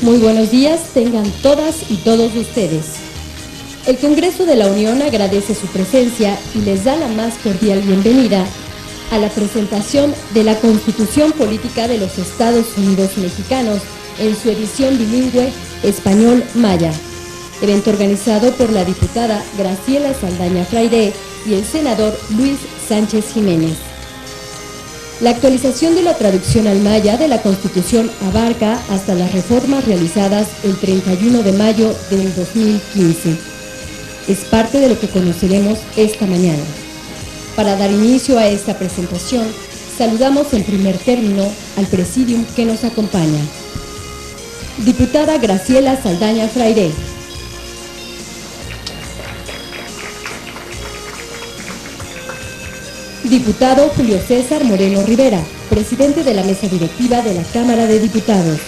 Muy buenos días tengan todas y todos ustedes. El Congreso de la Unión agradece su presencia y les da la más cordial bienvenida a la presentación de la Constitución Política de los Estados Unidos Mexicanos en su edición bilingüe español-maya, evento organizado por la diputada Graciela Saldaña Fraire y el senador Luis Sánchez Jiménez. La actualización de la traducción al maya de la Constitución abarca hasta las reformas realizadas el 31 de mayo del 2015. Es parte de lo que conoceremos esta mañana. Para dar inicio a esta presentación, saludamos en primer término al presidium que nos acompaña. Diputada Graciela Saldaña Fraire. Diputado Julio César Moreno Rivera, presidente de la mesa directiva de la Cámara de Diputados.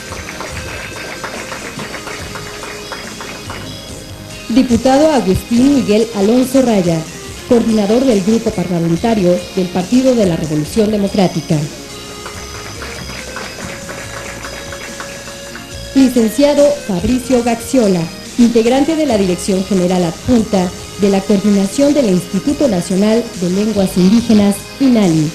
Diputado Agustín Miguel Alonso Raya, coordinador del grupo parlamentario del Partido de la Revolución Democrática. Licenciado Fabricio Gaxiola, integrante de la Dirección General Adjunta de la Coordinación del Instituto Nacional de Lenguas Indígenas, INALI.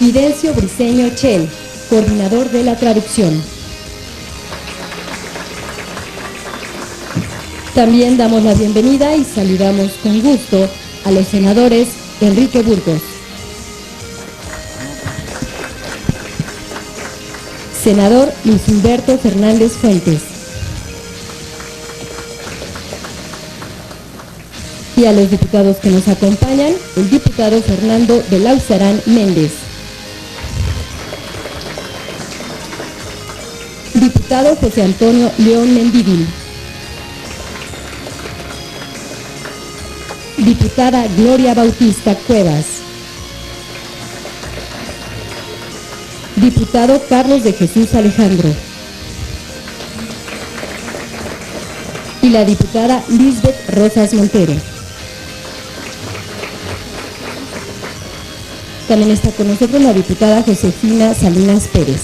Fidencio Briceño Chel, coordinador de la traducción. También damos la bienvenida y saludamos con gusto a los senadores Enrique Burgos, senador Luis Humberto Fernández Fuentes, y a los diputados que nos acompañan, el diputado Fernando de Lauzarán Méndez, diputado José Antonio León Mendívil, diputada Gloria Bautista Cuevas, diputado Carlos de Jesús Alejandro y la diputada Lisbeth Rosas Montero. También está con nosotros la diputada Josefina Salinas Pérez.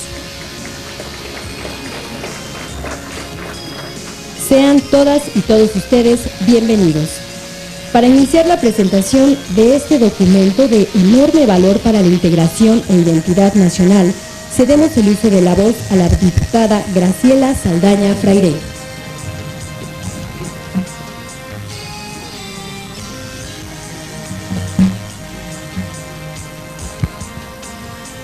Sean todas y todos ustedes bienvenidos. Para iniciar la presentación de este documento de enorme valor para la integración e identidad nacional, cedemos el uso de la voz a la diputada Graciela Saldaña Fraire.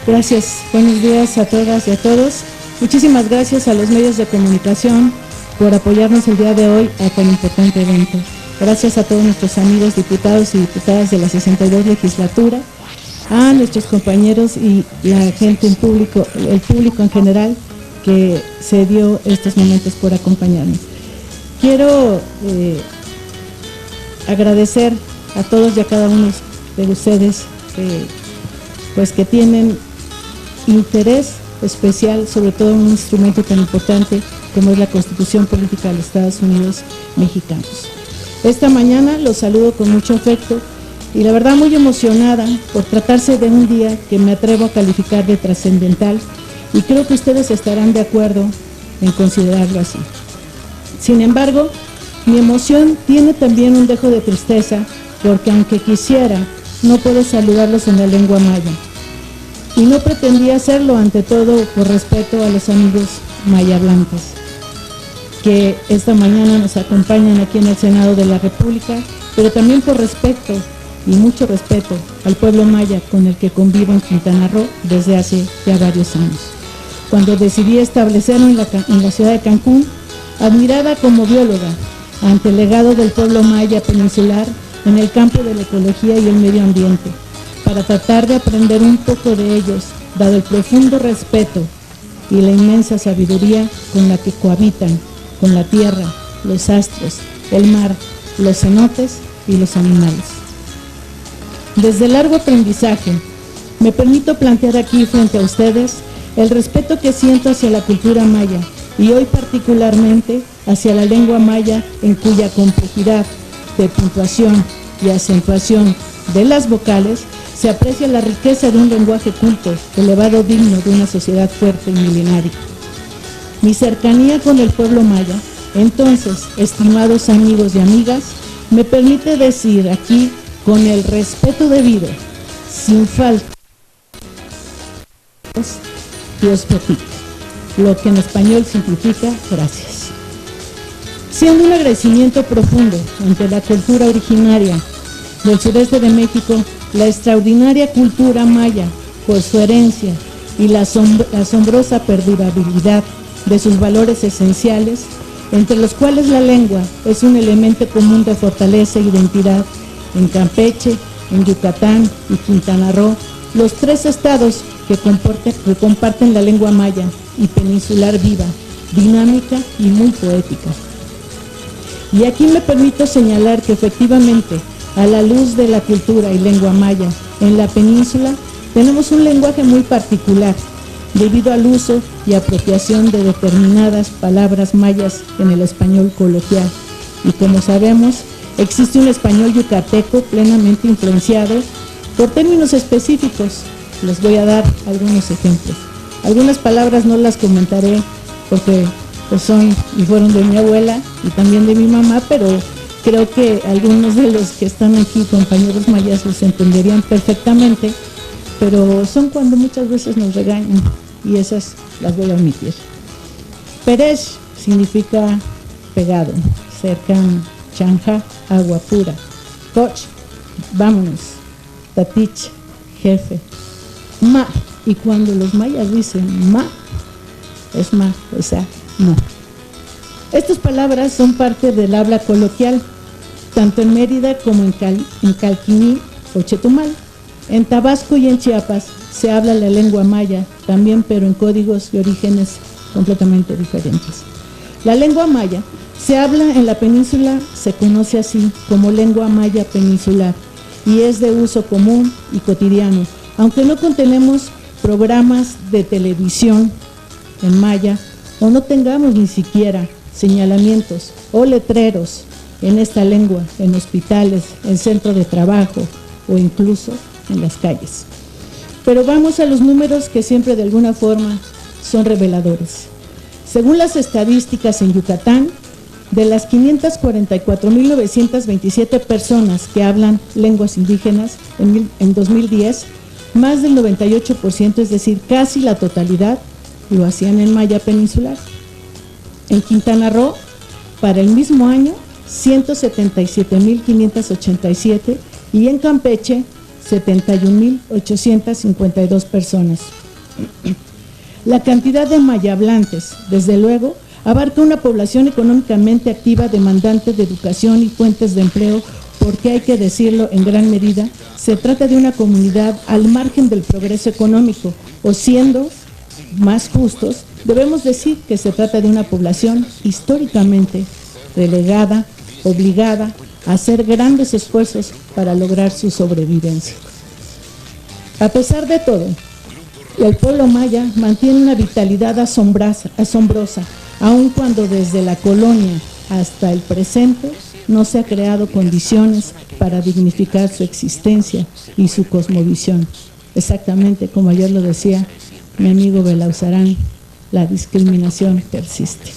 Gracias, buenos días a todas y a todos. Muchísimas gracias a los medios de comunicación por apoyarnos el día de hoy a tan importante evento. Gracias a todos nuestros amigos diputados y diputadas de la 62 legislatura, a nuestros compañeros y la gente en público, el público en general que se dio estos momentos por acompañarnos. Quiero agradecer a todos y a cada uno de ustedes que tienen interés especial, sobre todo en un instrumento tan importante como es la Constitución Política de los Estados Unidos Mexicanos. Esta mañana los saludo con mucho afecto y la verdad muy emocionada por tratarse de un día que me atrevo a calificar de trascendental y creo que ustedes estarán de acuerdo en considerarlo así. Sin embargo, mi emoción tiene también un dejo de tristeza porque aunque quisiera, no puedo saludarlos en la lengua maya. Y no pretendía hacerlo ante todo por respeto a los amigos mayablantes que esta mañana nos acompañan aquí en el Senado de la República, pero también por respeto y mucho respeto al pueblo maya con el que convivo en Quintana Roo desde hace ya varios años. Cuando decidí establecerme en la ciudad de Cancún, admirada como bióloga ante el legado del pueblo maya peninsular en el campo de la ecología y el medio ambiente, para tratar de aprender un poco de ellos, dado el profundo respeto y la inmensa sabiduría con la que cohabitan con la tierra, los astros, el mar, los cenotes y los animales. Desde el largo aprendizaje, me permito plantear aquí frente a ustedes el respeto que siento hacia la cultura maya y hoy particularmente hacia la lengua maya, en cuya complejidad de puntuación y acentuación de las vocales se aprecia la riqueza de un lenguaje culto, elevado, digno de una sociedad fuerte y milenaria. Mi cercanía con el pueblo maya, entonces, estimados amigos y amigas, me permite decir aquí, con el respeto debido, sin falta, Dios Petita, lo que en español significa gracias. Siendo un agradecimiento profundo ante la cultura originaria del sureste de México, la extraordinaria cultura maya, por su herencia y la asombrosa perdurabilidad de sus valores esenciales, entre los cuales la lengua es un elemento común de fortaleza e identidad en Campeche, en Yucatán y Quintana Roo, los tres estados que comparten la lengua maya y peninsular viva, dinámica y muy poética. Y aquí me permito señalar que efectivamente, a la luz de la cultura y lengua maya en la península, tenemos un lenguaje muy particular, debido al uso y apropiación de determinadas palabras mayas en el español coloquial. Y como sabemos, existe un español yucateco plenamente influenciado por términos específicos. Les voy a dar algunos ejemplos. Algunas palabras no las comentaré porque pues son y fueron de mi abuela y también de mi mamá, pero creo que algunos de los que están aquí, compañeros mayas, los entenderían perfectamente, pero son cuando muchas veces nos regañan y esas las voy a omitir. Peresh significa pegado, cercano, chanja, agua pura, coch, vámonos, tatich, jefe, ma, y cuando los mayas dicen ma, es ma, o sea, no. Estas palabras son parte del habla coloquial, tanto en Mérida como en Calquiní o Chetumal. En Tabasco y en Chiapas se habla la lengua maya también, pero en códigos y orígenes completamente diferentes. La lengua maya se habla en la península, se conoce así como lengua maya peninsular y es de uso común y cotidiano, aunque no contenemos programas de televisión en maya o no tengamos ni siquiera señalamientos o letreros en esta lengua, en hospitales, en centros de trabajo o incluso en las calles. Pero vamos a los números que siempre de alguna forma son reveladores. Según las estadísticas en Yucatán, de las 544.927 personas que hablan lenguas indígenas en 2010, más del 98%, es decir, casi la totalidad, lo hacían en maya peninsular. En Quintana Roo, para el mismo año, 177.587 y en Campeche, 71.852 personas. La cantidad de maya hablantes, desde luego, abarca una población económicamente activa, demandante de educación y fuentes de empleo, porque hay que decirlo en gran medida, se trata de una comunidad al margen del progreso económico, o siendo más justos, debemos decir que se trata de una población históricamente relegada, obligada a hacer grandes esfuerzos para lograr su sobrevivencia. A pesar de todo, el pueblo maya mantiene una vitalidad asombrosa, aun cuando desde la colonia hasta el presente no se ha creado condiciones para dignificar su existencia y su cosmovisión. Exactamente como ayer lo decía mi amigo Belauzarán, la discriminación persiste.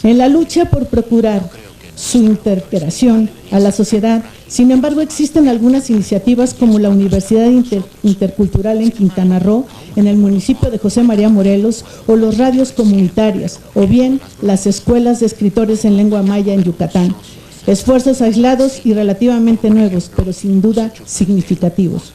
En la lucha por procurar su integración a la sociedad, sin embargo, existen algunas iniciativas como la Universidad Intercultural en Quintana Roo, en el municipio de José María Morelos, o los radios comunitarias, o bien las escuelas de escritores en lengua maya en Yucatán. Esfuerzos aislados y relativamente nuevos, pero sin duda significativos.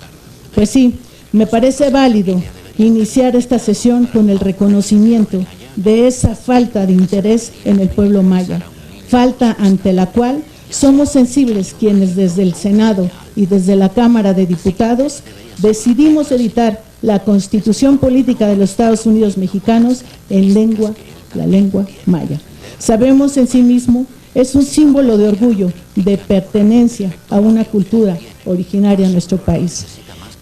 Pues sí, me parece válido iniciar esta sesión con el reconocimiento de esa falta de interés en el pueblo maya, falta ante la cual somos sensibles quienes desde el Senado y desde la Cámara de Diputados decidimos editar la Constitución Política de los Estados Unidos Mexicanos en la lengua maya. Sabemos en sí mismo, es un símbolo de orgullo, de pertenencia a una cultura originaria de nuestro país.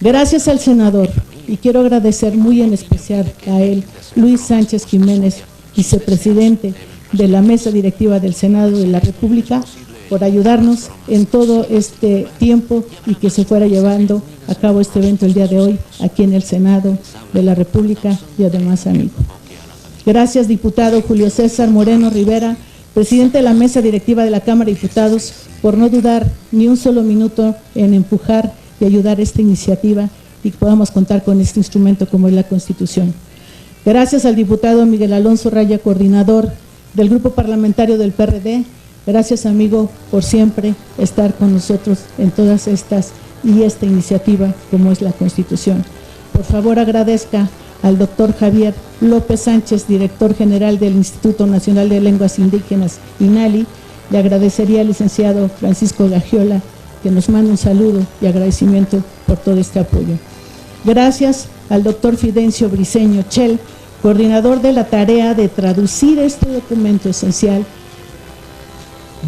Gracias al senador, y quiero agradecer muy en especial a él, Luis Sánchez Jiménez, vicepresidente de la Mesa Directiva del Senado de la República, por ayudarnos en todo este tiempo y que se fuera llevando a cabo este evento el día de hoy aquí en el Senado de la República y además amigo. Gracias, diputado Julio César Moreno Rivera, presidente de la mesa directiva de la Cámara de Diputados, por no dudar ni un solo minuto en empujar y ayudar a esta iniciativa y que podamos contar con este instrumento como es la Constitución. Gracias al diputado Miguel Alonso Raya, coordinador del Grupo Parlamentario del PRD. Gracias, amigo, por siempre estar con nosotros en todas estas y esta iniciativa como es la Constitución. Por favor, agradezca al doctor Javier López Sánchez, director general del Instituto Nacional de Lenguas Indígenas, INALI. Le agradecería al licenciado Francisco Gagiola que nos mande un saludo y agradecimiento por todo este apoyo. Gracias al doctor Fidencio Briceño Chel, coordinador de la tarea de traducir este documento esencial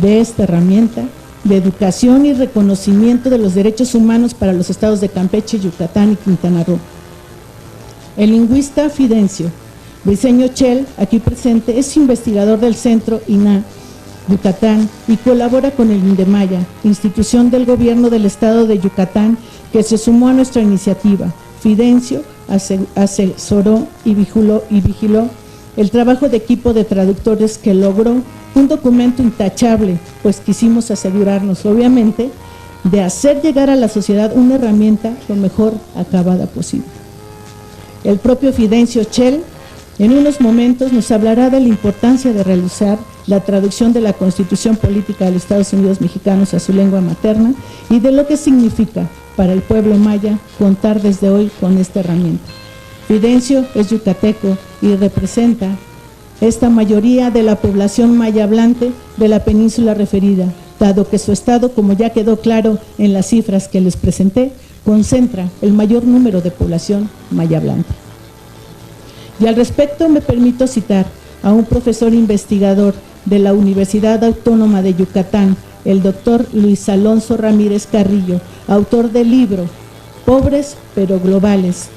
de esta herramienta de educación y reconocimiento de los derechos humanos para los estados de Campeche, Yucatán y Quintana Roo. El lingüista Fidencio Briceño Chel, aquí presente, es investigador del Centro INA Yucatán y colabora con el INDEMAYA, institución del gobierno del estado de Yucatán que se sumó a nuestra iniciativa. Fidencio asesoró y vigiló el trabajo de equipo de traductores que logró un documento intachable, pues quisimos asegurarnos, obviamente, de hacer llegar a la sociedad una herramienta lo mejor acabada posible. El propio Fidencio Chel, en unos momentos, nos hablará de la importancia de realizar la traducción de la Constitución Política de los Estados Unidos Mexicanos a su lengua materna y de lo que significa para el pueblo maya contar desde hoy con esta herramienta. Fidencio es yucateco y representa esta mayoría de la población maya hablante de la península referida, dado que su estado, como ya quedó claro en las cifras que les presenté, concentra el mayor número de población maya hablante. Y al respecto me permito citar a un profesor investigador de la Universidad Autónoma de Yucatán, el doctor Luis Alonso Ramírez Carrillo, autor del libro Pobres pero Globales,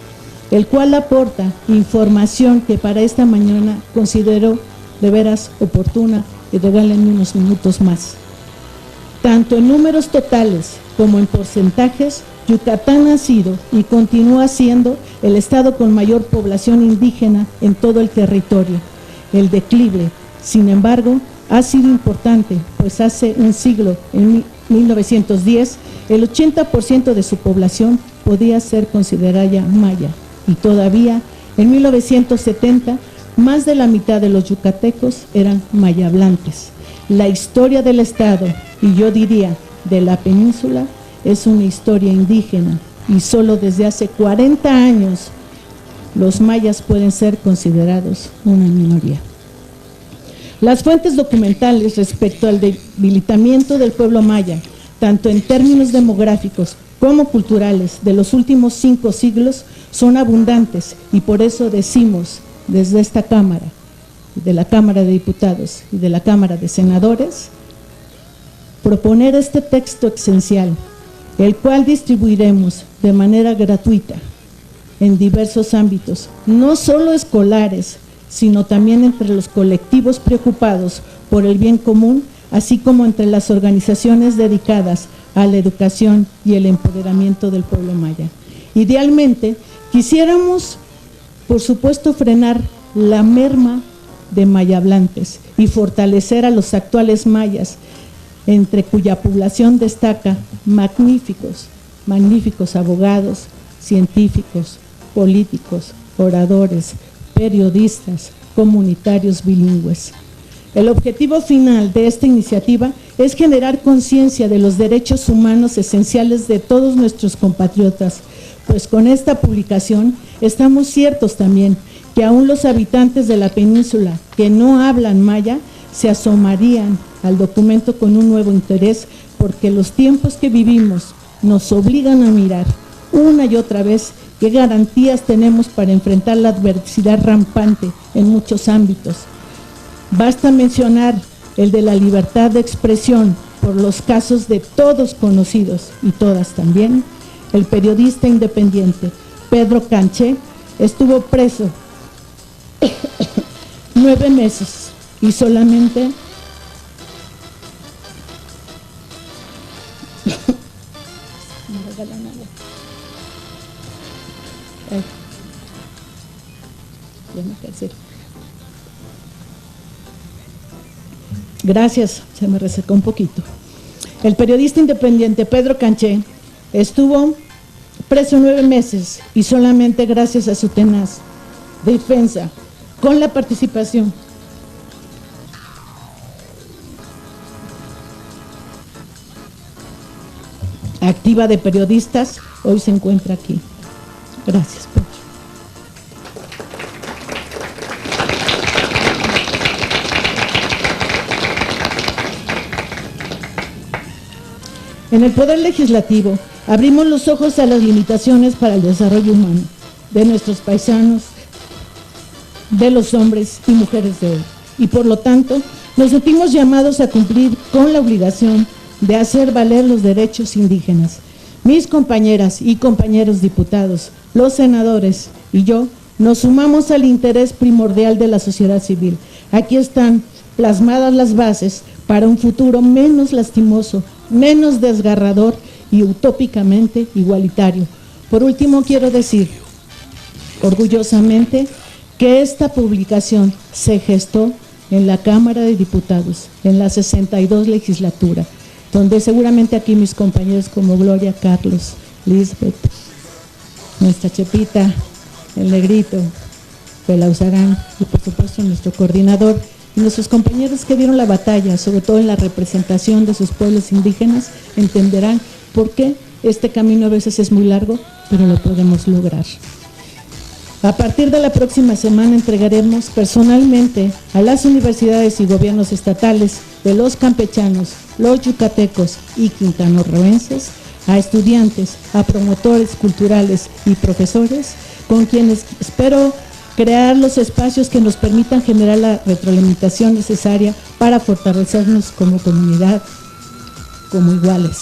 el cual aporta información que para esta mañana considero de veras oportuna y regálenme unos minutos más. Tanto en números totales como en porcentajes, Yucatán ha sido y continúa siendo el estado con mayor población indígena en todo el territorio. El declive, sin embargo, ha sido importante, pues hace un siglo, en 1910, el 80% de su población podía ser considerada ya maya, y todavía en 1970 más de la mitad de los yucatecos eran maya hablantes. La historia del estado, y yo diría de la península, es una historia indígena, y solo desde hace 40 años los mayas pueden ser considerados una minoría. Las fuentes documentales respecto al debilitamiento del pueblo maya, tanto en términos demográficos como culturales, de los últimos 5 siglos, son abundantes, y por eso decimos desde esta Cámara, de la Cámara de Diputados y de la Cámara de Senadores, proponer este texto esencial, el cual distribuiremos de manera gratuita en diversos ámbitos, no solo escolares, sino también entre los colectivos preocupados por el bien común, así como entre las organizaciones dedicadas a la educación y el empoderamiento del pueblo maya. Idealmente, quisiéramos, por supuesto, frenar la merma de maya hablantes y fortalecer a los actuales mayas, entre cuya población destaca magníficos abogados, científicos, políticos, oradores, periodistas, comunitarios bilingües. El objetivo final de esta iniciativa es generar conciencia de los derechos humanos esenciales de todos nuestros compatriotas, pues con esta publicación estamos ciertos también que aún los habitantes de la península que no hablan maya se asomarían al documento con un nuevo interés, porque los tiempos que vivimos nos obligan a mirar una y otra vez qué garantías tenemos para enfrentar la adversidad rampante en muchos ámbitos. Basta mencionar el de la libertad de expresión por los casos de todos conocidos y todas también. El periodista independiente Pedro Canché estuvo preso 9 meses y solamente me regalan algo. Ay. Ya me cansé. Gracias, se me resecó un poquito. El periodista independiente Pedro Canché estuvo preso 9 meses y solamente gracias a su tenaz defensa, con la participación activa de periodistas, hoy se encuentra aquí. Gracias, Pedro. En el Poder Legislativo abrimos los ojos a las limitaciones para el desarrollo humano de nuestros paisanos, de los hombres y mujeres de hoy. Y por lo tanto, nos sentimos llamados a cumplir con la obligación de hacer valer los derechos indígenas. Mis compañeras y compañeros diputados, los senadores y yo, nos sumamos al interés primordial de la sociedad civil. Aquí están plasmadas las bases para un futuro menos lastimoso, menos desgarrador y utópicamente igualitario. Por último, quiero decir orgullosamente que esta publicación se gestó en la Cámara de Diputados, en la 62 legislatura, donde seguramente aquí mis compañeros como Gloria, Carlos, Lisbeth, nuestra Chepita, el Negrito, Pelauzarán y por supuesto nuestro coordinador y nuestros compañeros que dieron la batalla, sobre todo en la representación de sus pueblos indígenas, entenderán por qué este camino a veces es muy largo, pero lo podemos lograr. A partir de la próxima semana entregaremos personalmente a las universidades y gobiernos estatales de los campechanos, los yucatecos y quintanarroenses, a estudiantes, a promotores culturales y profesores, con quienes espero crear los espacios que nos permitan generar la retroalimentación necesaria para fortalecernos como comunidad, como iguales.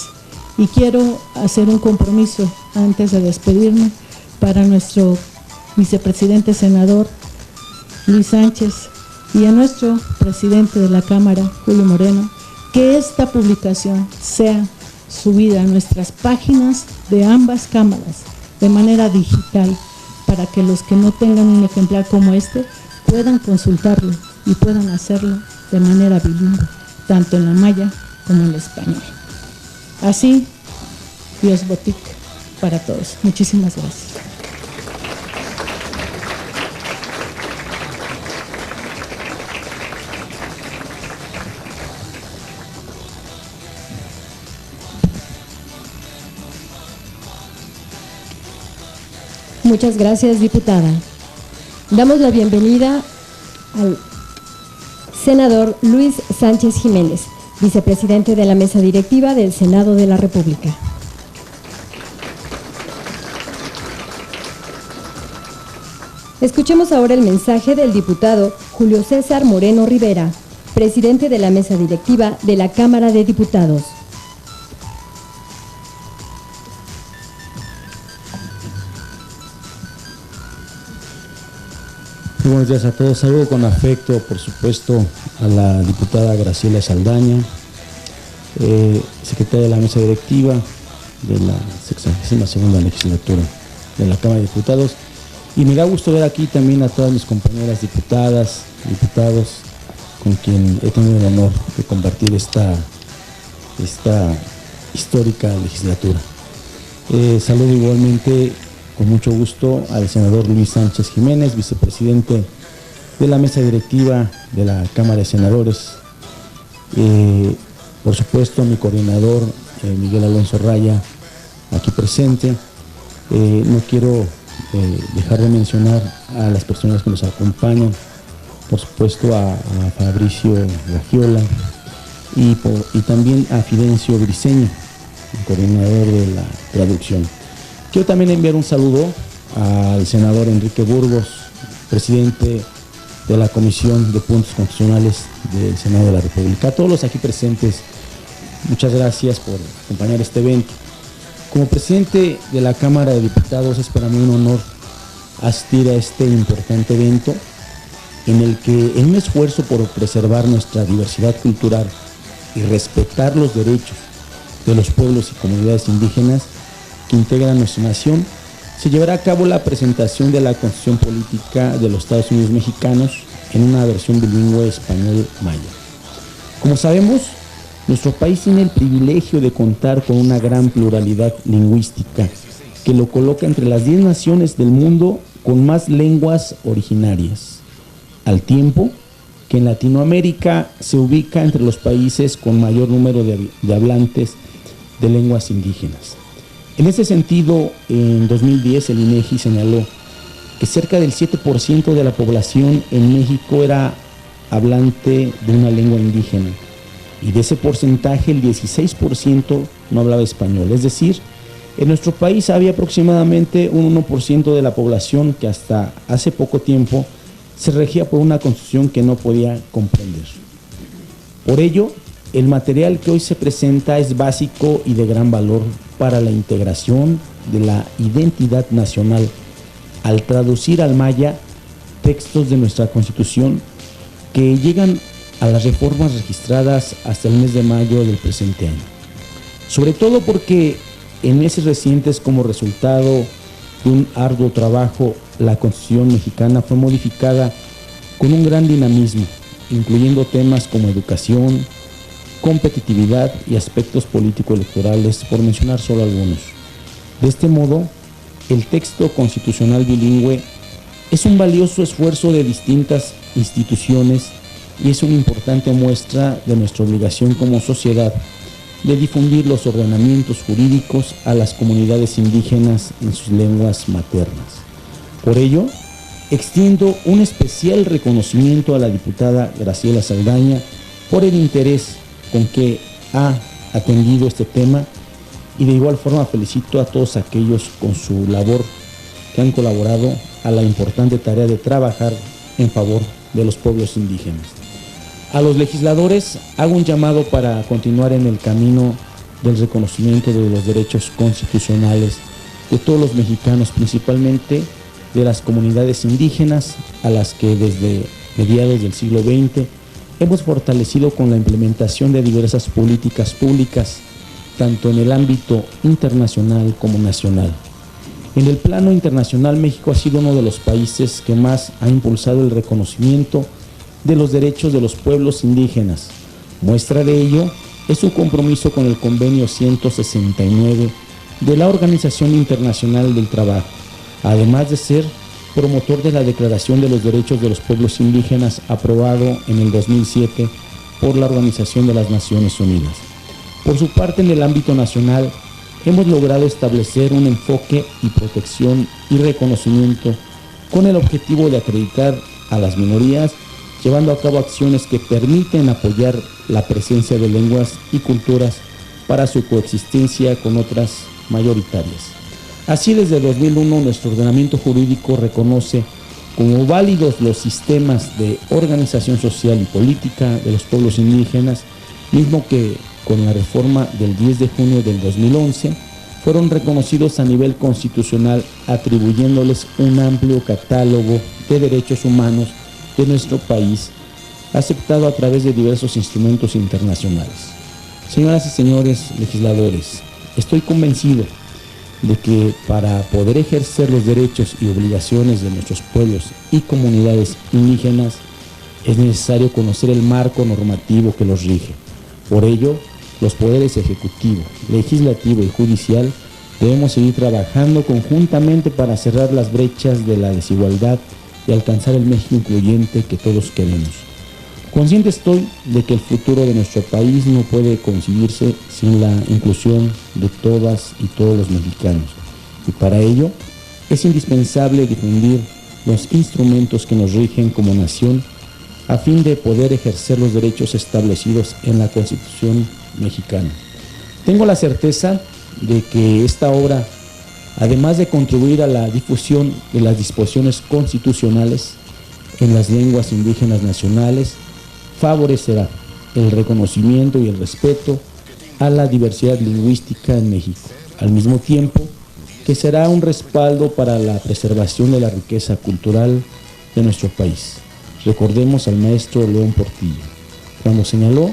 Y quiero hacer un compromiso antes de despedirme para nuestro vicepresidente senador Luis Sánchez y a nuestro presidente de la Cámara, Julio Moreno, que esta publicación sea subida a nuestras páginas de ambas cámaras de manera digital, para que los que no tengan un ejemplar como este puedan consultarlo y puedan hacerlo de manera bilingüe, tanto en la maya como en el español. Así, Dios Botic para todos. Muchísimas gracias. Muchas gracias, diputada. Damos la bienvenida al senador Luis Sánchez Jiménez, vicepresidente de la mesa directiva del Senado de la República. Escuchemos ahora el mensaje del diputado Julio César Moreno Rivera, presidente de la mesa directiva de la Cámara de Diputados. Buenos días a todos. Saludo con afecto, por supuesto, a la diputada Graciela Saldaña, secretaria de la mesa directiva de la 62ª legislatura de la Cámara de Diputados. Y me da gusto ver aquí también a todas mis compañeras diputadas, diputados, con quien he tenido el honor de compartir esta histórica legislatura. Saludo igualmente con mucho gusto al senador Luis Sánchez Jiménez, vicepresidente de la mesa directiva de la Cámara de Senadores. Por supuesto, mi coordinador, Miguel Alonso Raya, aquí presente. No quiero dejar de mencionar a las personas que nos acompañan, por supuesto a Fabricio Gagiola y también a Fidencio Briceño, el coordinador de la traducción. Quiero también enviar un saludo al senador Enrique Burgos, presidente de la Comisión de Puntos Constitucionales del Senado de la República. A todos los aquí presentes, muchas gracias por acompañar este evento. Como presidente de la Cámara de Diputados, es para mí un honor asistir a este importante evento en el que, en un esfuerzo por preservar nuestra diversidad cultural y respetar los derechos de los pueblos y comunidades indígenas, que integran nuestra nación, se llevará a cabo la presentación de la Constitución Política de los Estados Unidos Mexicanos en una versión bilingüe español-maya. Como sabemos, nuestro país tiene el privilegio de contar con una gran pluralidad lingüística que lo coloca entre las 10 naciones del mundo con más lenguas originarias, al tiempo que en Latinoamérica se ubica entre los países con mayor número de hablantes de lenguas indígenas. En ese sentido, en 2010 el INEGI señaló que cerca del 7% de la población en México era hablante de una lengua indígena, y de ese porcentaje el 16% no hablaba español. Es decir, en nuestro país había aproximadamente un 1% de la población que hasta hace poco tiempo se regía por una constitución que no podía comprender. Por ello, el material que hoy se presenta es básico y de gran valor para la integración de la identidad nacional al traducir al maya textos de nuestra Constitución que llegan a las reformas registradas hasta el mes de mayo del presente año. Sobre todo porque en meses recientes, como resultado de un arduo trabajo, la Constitución mexicana fue modificada con un gran dinamismo, incluyendo temas como educación, competitividad y aspectos político-electorales, por mencionar solo algunos. De este modo, el texto constitucional bilingüe es un valioso esfuerzo de distintas instituciones y es una importante muestra de nuestra obligación como sociedad de difundir los ordenamientos jurídicos a las comunidades indígenas en sus lenguas maternas. Por ello, extiendo un especial reconocimiento a la diputada Graciela Saldaña por el interés con que ha atendido este tema, y de igual forma felicito a todos aquellos con su labor que han colaborado a la importante tarea de trabajar en favor de los pueblos indígenas. A los legisladores hago un llamado para continuar en el camino del reconocimiento de los derechos constitucionales de todos los mexicanos, principalmente de las comunidades indígenas, a las que desde mediados del siglo XX hemos fortalecido con la implementación de diversas políticas públicas, tanto en el ámbito internacional como nacional. En el plano internacional, México ha sido uno de los países que más ha impulsado el reconocimiento de los derechos de los pueblos indígenas. Muestra de ello es su compromiso con el Convenio 169 de la Organización Internacional del Trabajo, además de ser promotor de la Declaración de los Derechos de los Pueblos Indígenas, aprobado en el 2007 por la Organización de las Naciones Unidas. Por su parte, en el ámbito nacional, hemos logrado establecer un enfoque y protección y reconocimiento con el objetivo de acreditar a las minorías, llevando a cabo acciones que permiten apoyar la presencia de lenguas y culturas para su coexistencia con otras mayoritarias. Así, desde 2001, nuestro ordenamiento jurídico reconoce como válidos los sistemas de organización social y política de los pueblos indígenas, mismo que con la reforma del 10 de junio del 2011 fueron reconocidos a nivel constitucional, atribuyéndoles un amplio catálogo de derechos humanos de nuestro país, aceptado a través de diversos instrumentos internacionales. Señoras y señores legisladores, estoy convencido de que para poder ejercer los derechos y obligaciones de nuestros pueblos y comunidades indígenas es necesario conocer el marco normativo que los rige. Por ello, los poderes ejecutivo, legislativo y judicial debemos seguir trabajando conjuntamente para cerrar las brechas de la desigualdad y alcanzar el México incluyente que todos queremos. Consciente estoy de que el futuro de nuestro país no puede concebirse sin la inclusión de todas y todos los mexicanos, y para ello es indispensable difundir los instrumentos que nos rigen como nación a fin de poder ejercer los derechos establecidos en la Constitución mexicana. Tengo la certeza de que esta obra, además de contribuir a la difusión de las disposiciones constitucionales en las lenguas indígenas nacionales, favorecerá el reconocimiento y el respeto a la diversidad lingüística en México, al mismo tiempo que será un respaldo para la preservación de la riqueza cultural de nuestro país. Recordemos al maestro León Portillo, cuando señaló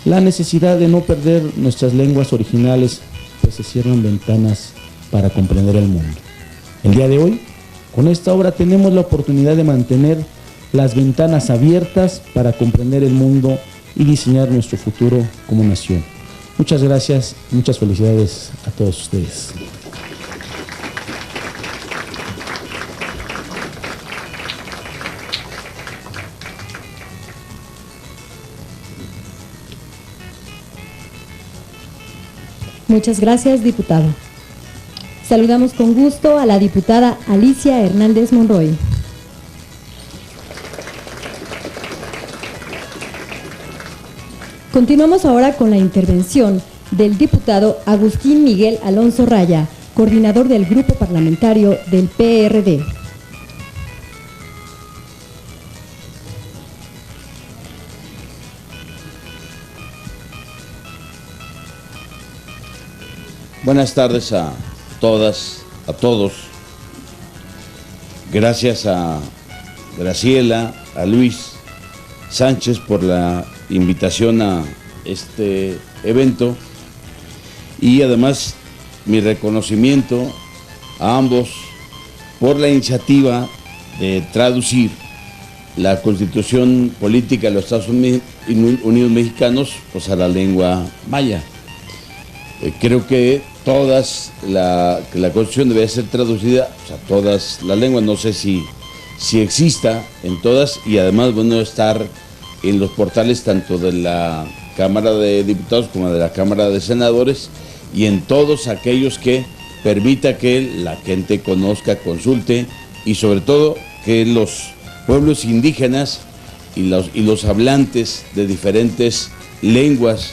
la necesidad de no perder nuestras lenguas originales, pues se cierran ventanas para comprender el mundo. El día de hoy, con esta obra tenemos la oportunidad de mantener las ventanas abiertas para comprender el mundo y diseñar nuestro futuro como nación. Muchas gracias, muchas felicidades a todos ustedes. Muchas gracias, diputado. Saludamos con gusto a la diputada Alicia Hernández Monroy. Continuamos ahora con la intervención del diputado Agustín Miguel Alonso Raya, coordinador del Grupo Parlamentario del PRD. Buenas tardes a todas, a todos. Gracias a Graciela, a Luis Sánchez por la invitación a este evento y además mi reconocimiento a ambos por la iniciativa de traducir la Constitución Política de los Estados Unidos Mexicanos pues a la lengua maya. Creo que la Constitución debe ser traducida a todas las lenguas, no sé si exista en todas, y además bueno estar en los portales tanto de la Cámara de Diputados como de la Cámara de Senadores y en todos aquellos que permita que la gente conozca, consulte y sobre todo que los pueblos indígenas y los hablantes de diferentes lenguas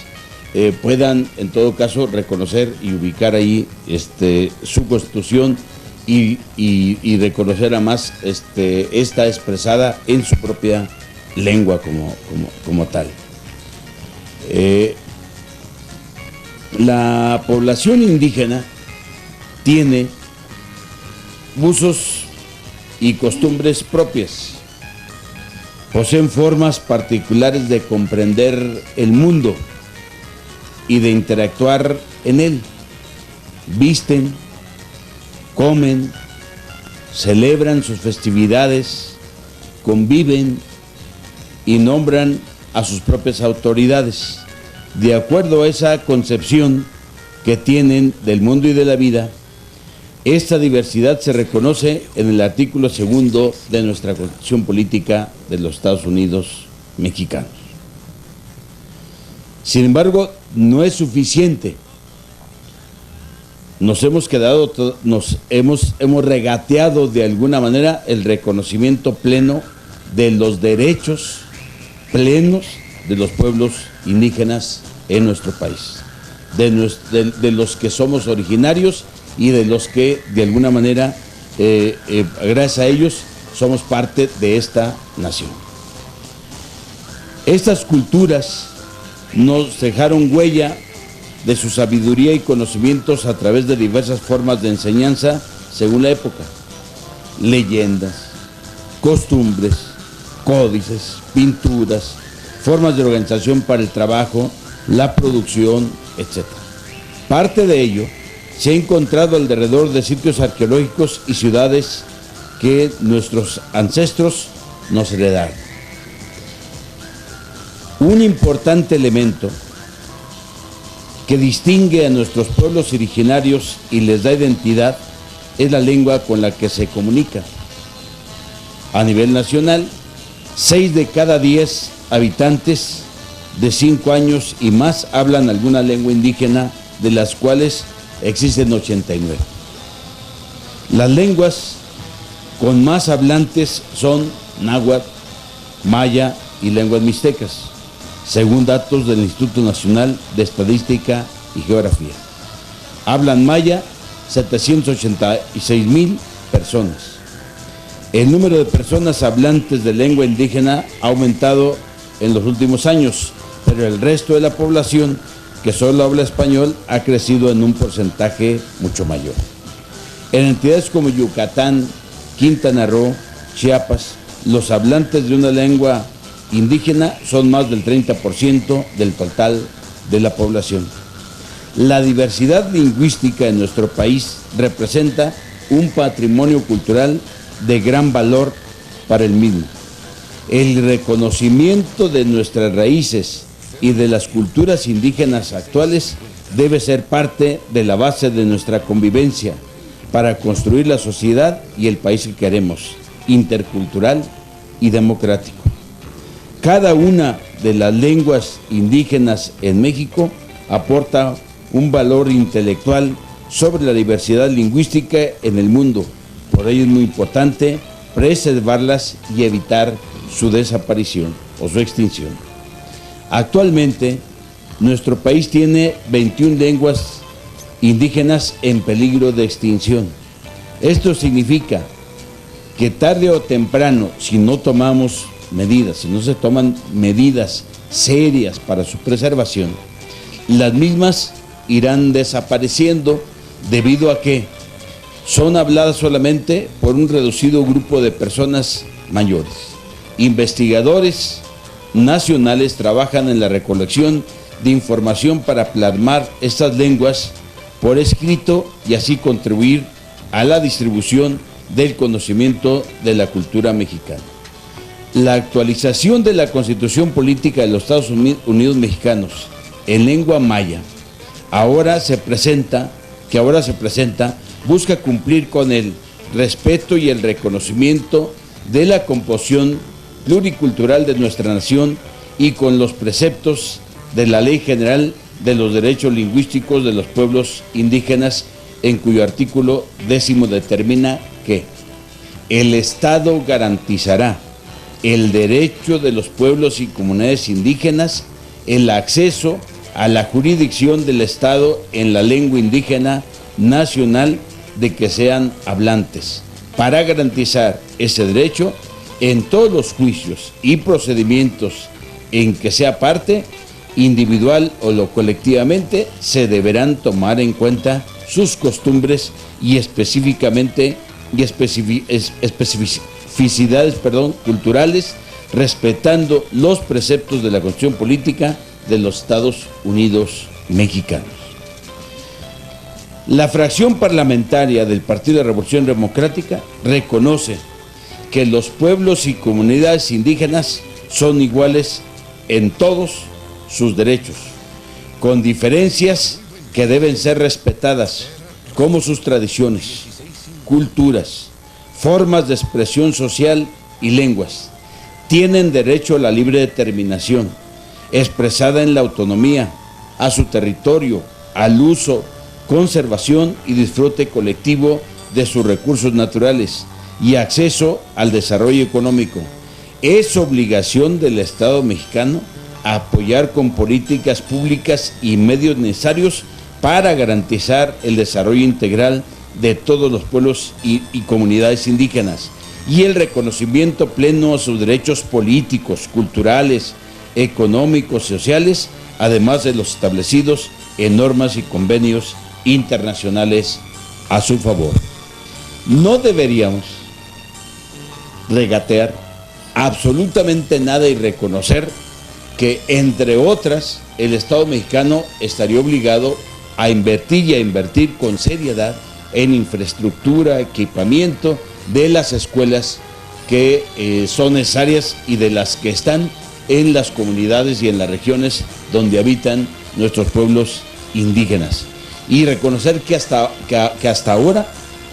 puedan en todo caso reconocer y ubicar ahí su Constitución y reconocer además esta expresada en su propia lengua como tal. La población indígena tiene usos y costumbres propias, poseen formas particulares de comprender el mundo y de interactuar en él. Visten, comen, celebran sus festividades, conviven y nombran a sus propias autoridades. De acuerdo a esa concepción que tienen del mundo y de la vida, esta diversidad se reconoce en el artículo 2 de nuestra Constitución Política de los Estados Unidos Mexicanos. Sin embargo, no es suficiente. Nos hemos regateado de alguna manera el reconocimiento pleno de los derechos plenos de los pueblos indígenas en nuestro país, de los que somos originarios y de los que de alguna manera, gracias a ellos, somos parte de esta nación. Estas culturas nos dejaron huella de su sabiduría y conocimientos a través de diversas formas de enseñanza según la época, leyendas, costumbres, códices, pinturas, formas de organización para el trabajo, la producción, etc. Parte de ello se ha encontrado alrededor de sitios arqueológicos y ciudades que nuestros ancestros nos heredaron. Un importante elemento que distingue a nuestros pueblos originarios y les da identidad es la lengua con la que se comunica. A nivel nacional, 6 de cada 10 habitantes de 5 años y más hablan alguna lengua indígena, de las cuales existen 89. Las lenguas con más hablantes son náhuatl, maya y lenguas mixtecas, según datos del Instituto Nacional de Estadística y Geografía. Hablan maya 786,000 personas. El número de personas hablantes de lengua indígena ha aumentado en los últimos años, pero el resto de la población que solo habla español ha crecido en un porcentaje mucho mayor. En entidades como Yucatán, Quintana Roo, Chiapas, los hablantes de una lengua indígena son más del 30% del total de la población. La diversidad lingüística en nuestro país representa un patrimonio cultural de gran valor para el mismo. El reconocimiento de nuestras raíces y de las culturas indígenas actuales debe ser parte de la base de nuestra convivencia para construir la sociedad y el país que queremos, intercultural y democrático. Cada una de las lenguas indígenas en México aporta un valor intelectual sobre la diversidad lingüística en el mundo. Por ello es muy importante preservarlas y evitar su desaparición o su extinción. Actualmente, nuestro país tiene 21 lenguas indígenas en peligro de extinción. Esto significa que tarde o temprano, si no tomamos medidas, si no se toman medidas serias para su preservación, las mismas irán desapareciendo debido a que son habladas solamente por un reducido grupo de personas mayores. Investigadores nacionales trabajan en la recolección de información para plasmar estas lenguas por escrito y así contribuir a la distribución del conocimiento de la cultura mexicana. La actualización de la Constitución Política de los Estados Unidos Mexicanos en lengua maya ahora se presenta, busca cumplir con el respeto y el reconocimiento de la composición pluricultural de nuestra nación y con los preceptos de la Ley General de los Derechos Lingüísticos de los Pueblos Indígenas, en cuyo artículo 10 determina que el Estado garantizará el derecho de los pueblos y comunidades indígenas, el acceso a la jurisdicción del Estado en la lengua indígena nacional de que sean hablantes. Para garantizar ese derecho, en todos los juicios y procedimientos en que sea parte, individual o colectivamente, se deberán tomar en cuenta sus costumbres y especificidades culturales, respetando los preceptos de la Constitución Política de los Estados Unidos Mexicanos. La fracción parlamentaria del Partido de Revolución Democrática reconoce que los pueblos y comunidades indígenas son iguales en todos sus derechos, con diferencias que deben ser respetadas, como sus tradiciones, culturas, formas de expresión social y lenguas. Tienen derecho a la libre determinación, expresada en la autonomía, a su territorio, al uso, conservación y disfrute colectivo de sus recursos naturales y acceso al desarrollo económico. Es obligación del Estado mexicano apoyar con políticas públicas y medios necesarios para garantizar el desarrollo integral de todos los pueblos y comunidades indígenas y el reconocimiento pleno a sus derechos políticos, culturales, económicos, sociales, además de los establecidos en normas y convenios internacionales a su favor. No deberíamos regatear absolutamente nada y reconocer que, entre otras, el Estado mexicano estaría obligado a invertir con seriedad en infraestructura, equipamiento de las escuelas que son necesarias y de las que están en las comunidades y en las regiones donde habitan nuestros pueblos indígenas. Y reconocer que hasta ahora,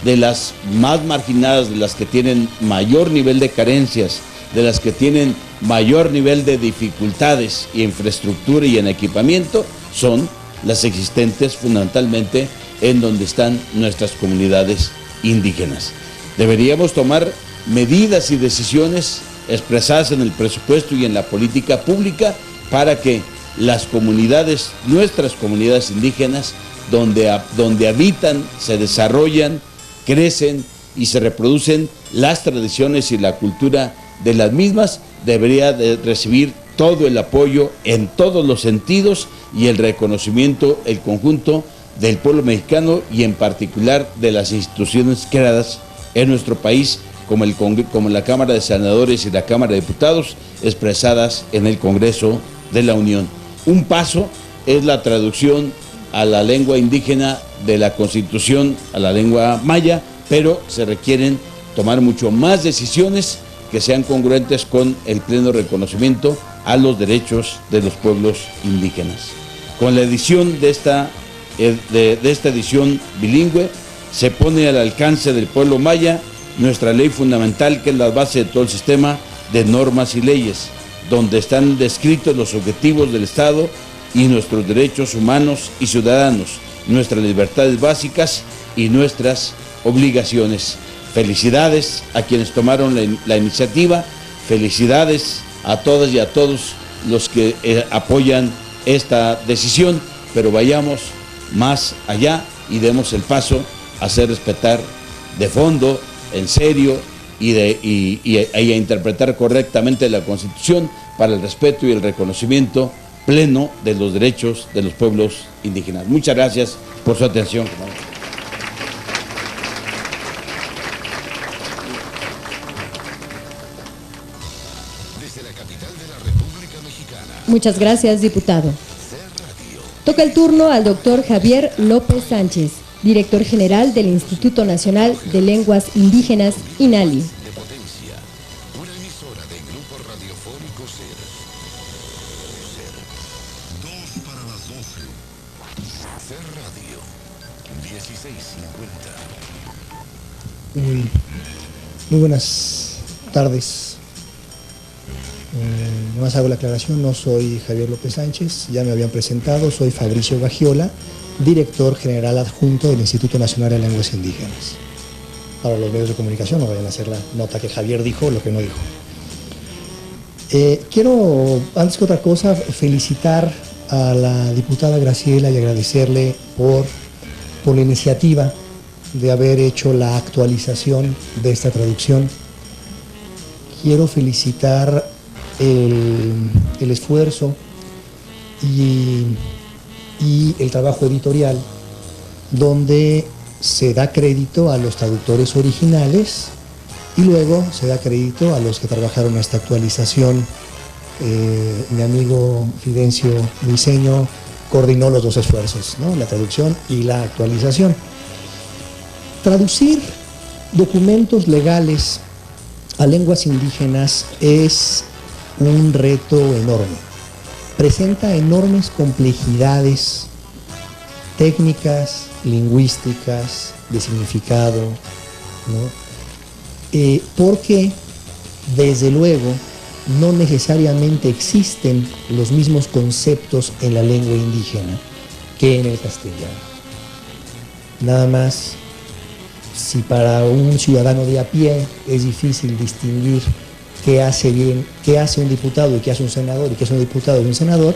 de las más marginadas, de las que tienen mayor nivel de carencias, de las que tienen mayor nivel de dificultades y infraestructura y en equipamiento, son las existentes fundamentalmente en donde están nuestras comunidades indígenas. Deberíamos tomar medidas y decisiones expresadas en el presupuesto y en la política pública para que las comunidades, nuestras comunidades indígenas, donde habitan, se desarrollan, crecen y se reproducen las tradiciones y la cultura de las mismas, debería de recibir todo el apoyo en todos los sentidos y el reconocimiento, el conjunto del pueblo mexicano y en particular de las instituciones creadas en nuestro país, como la Cámara de Senadores y la Cámara de Diputados, expresadas en el Congreso de la Unión. Un paso es la traducción a la lengua indígena de la Constitución, a la lengua maya, pero se requieren tomar mucho más decisiones que sean congruentes con el pleno reconocimiento a los derechos de los pueblos indígenas. Con la edición de esta edición bilingüe, se pone al alcance del pueblo maya nuestra ley fundamental, que es la base de todo el sistema de normas y leyes, donde están descritos los objetivos del Estado y nuestros derechos humanos y ciudadanos, nuestras libertades básicas y nuestras obligaciones. Felicidades a quienes tomaron la iniciativa, felicidades a todas y a todos los que apoyan esta decisión, pero vayamos más allá y demos el paso a hacer respetar de fondo, en serio, y a interpretar correctamente la Constitución para el respeto y el reconocimiento pleno de los derechos de los pueblos indígenas. Muchas gracias por su atención. Desde la capital de la República Mexicana. Muchas gracias, diputado. Toca el turno al doctor Javier López Sánchez, director general del Instituto Nacional de Lenguas Indígenas, INALI. De Potencia, una emisora del Grupo Radiofónico SER. 2 para las 12. SER Radio, 16:50. Muy buenas tardes. Nomás hago la aclaración, no soy Javier López Sánchez, ya me habían presentado, soy Fabricio Bagiola, director general adjunto del Instituto Nacional de Lenguas Indígenas. Para los medios de comunicación no vayan a hacer la nota que Javier dijo o lo que no dijo. Quiero, antes que otra cosa, felicitar a la diputada Graciela y agradecerle por la iniciativa de haber hecho la actualización de esta traducción. Quiero felicitar el esfuerzo y el trabajo editorial, donde se da crédito a los traductores originales y luego se da crédito a los que trabajaron esta actualización. Mi amigo Fidencio Briceño coordinó los dos esfuerzos, ¿no? La traducción y la actualización. Traducir documentos legales a lenguas indígenas es un reto enorme. Presenta enormes complejidades técnicas, lingüísticas, de significado, ¿no? Porque, desde luego, no necesariamente existen los mismos conceptos en la lengua indígena que en el castellano. Nada más, si para un ciudadano de a pie es difícil distinguir qué hace un diputado y qué hace un senador y qué es un diputado y un senador,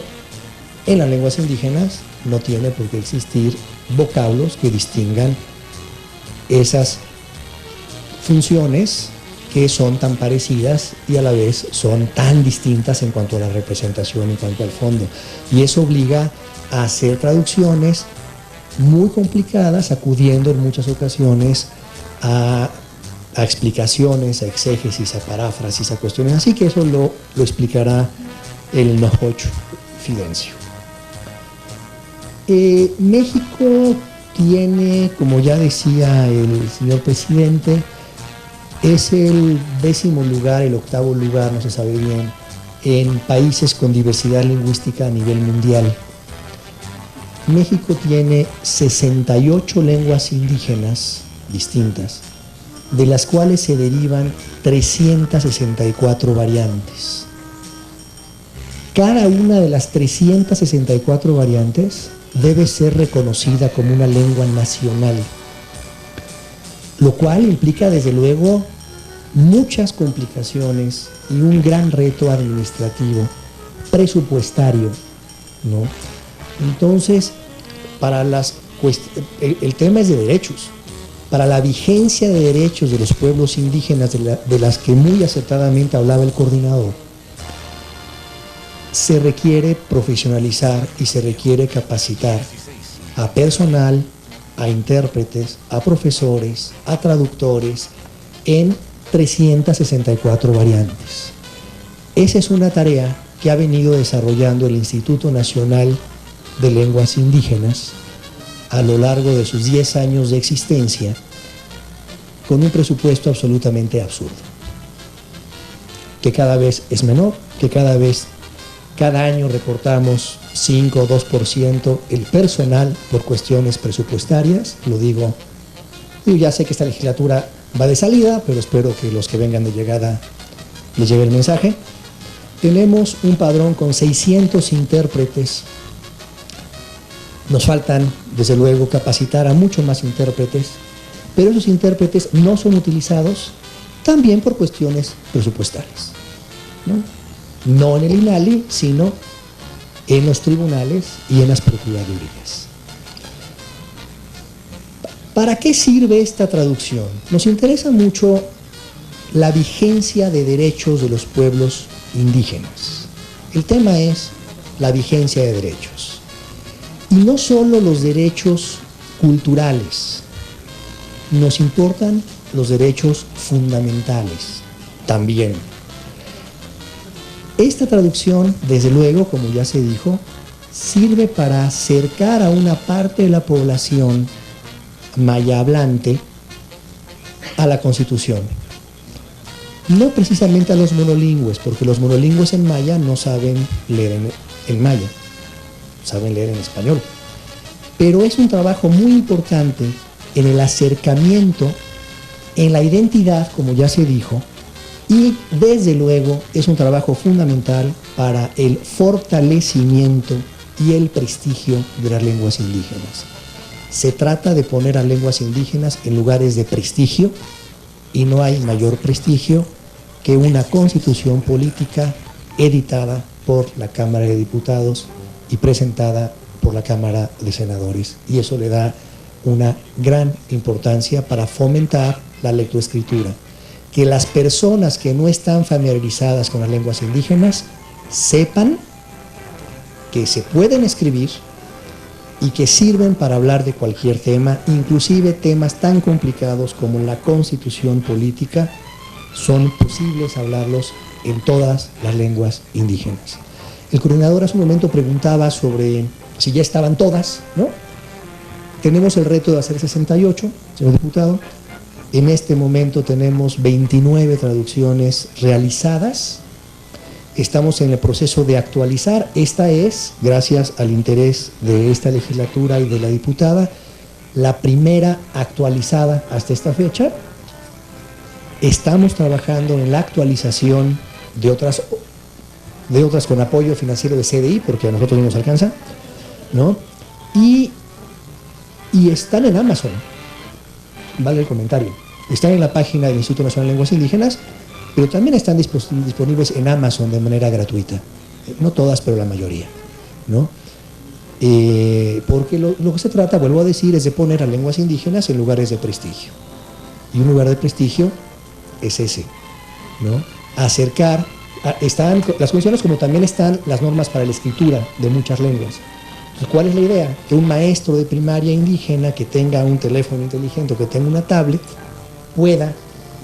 en las lenguas indígenas no tiene por qué existir vocablos que distingan esas funciones que son tan parecidas y a la vez son tan distintas en cuanto a la representación, en cuanto al fondo. Y eso obliga a hacer traducciones muy complicadas, acudiendo en muchas ocasiones a explicaciones, a exégesis, a paráfrasis, a cuestiones así, que eso lo explicará el Nojocho Fidencio. México tiene, como ya decía el señor presidente, es el 10º lugar, el 8º lugar, no se sabe bien, en países con diversidad lingüística a nivel mundial. México tiene 68 lenguas indígenas distintas, de las cuales se derivan 364 variantes. Cada una de las 364 variantes debe ser reconocida como una lengua nacional, lo cual implica desde luego muchas complicaciones y un gran reto administrativo, presupuestario, ¿no? Entonces, el tema es de derechos. Para la vigencia de derechos de los pueblos indígenas, de las que muy acertadamente hablaba el coordinador, se requiere profesionalizar y se requiere capacitar a personal, a intérpretes, a profesores, a traductores en 364 variantes. Esa es una tarea que ha venido desarrollando el Instituto Nacional de Lenguas Indígenas a lo largo de sus 10 años de existencia con un presupuesto absolutamente absurdo, que cada vez es menor, que cada año recortamos 5 o 2% el personal por cuestiones presupuestarias. Lo digo, ya sé que esta legislatura va de salida, pero espero que los que vengan de llegada les llegue el mensaje. Tenemos un padrón con 600 intérpretes. Nos faltan, desde luego, capacitar a muchos más intérpretes, pero esos intérpretes no son utilizados también por cuestiones presupuestarias, no en el INALI, sino en los tribunales y en las procuradurías. ¿Para qué sirve esta traducción? Nos interesa mucho la vigencia de derechos de los pueblos indígenas. El tema es la vigencia de derechos. Y no solo los derechos culturales, nos importan los derechos fundamentales también. Esta traducción, desde luego, como ya se dijo, sirve para acercar a una parte de la población maya hablante a la Constitución. No precisamente a los monolingües, porque los monolingües en maya no saben leer en maya, saben leer en español. Pero es un trabajo muy importante en el acercamiento, en la identidad, como ya se dijo, y desde luego es un trabajo fundamental para el fortalecimiento y el prestigio de las lenguas indígenas. Se trata de poner a lenguas indígenas en lugares de prestigio, y no hay mayor prestigio que una constitución política editada por la Cámara de Diputados y presentada por la Cámara de Senadores. Y eso le da una gran importancia para fomentar la lectoescritura. Que las personas que no están familiarizadas con las lenguas indígenas sepan que se pueden escribir y que sirven para hablar de cualquier tema, inclusive temas tan complicados como la constitución política, son posibles hablarlos en todas las lenguas indígenas. El coordinador hace un momento preguntaba sobre si ya estaban todas, ¿no? Tenemos el reto de hacer 68, señor diputado. En este momento tenemos 29 traducciones realizadas. Estamos en el proceso de actualizar. Esta es, gracias al interés de esta legislatura y de la diputada, la primera actualizada hasta esta fecha. Estamos trabajando en la actualización de otras con apoyo financiero de CDI, porque a nosotros no nos alcanza, ¿no? Y están en Amazon, vale el comentario. Están en la página del Instituto Nacional de Lenguas Indígenas, pero también están disponibles en Amazon de manera gratuita. No todas, pero la mayoría, ¿no? Porque lo que se trata, vuelvo a decir, es de poner a lenguas indígenas en lugares de prestigio. Y un lugar de prestigio es ese, ¿no? Acercar, están las condiciones como también están las normas para la escritura de muchas lenguas. Entonces, ¿cuál es la idea? Que un maestro de primaria indígena que tenga un teléfono inteligente o que tenga una tablet pueda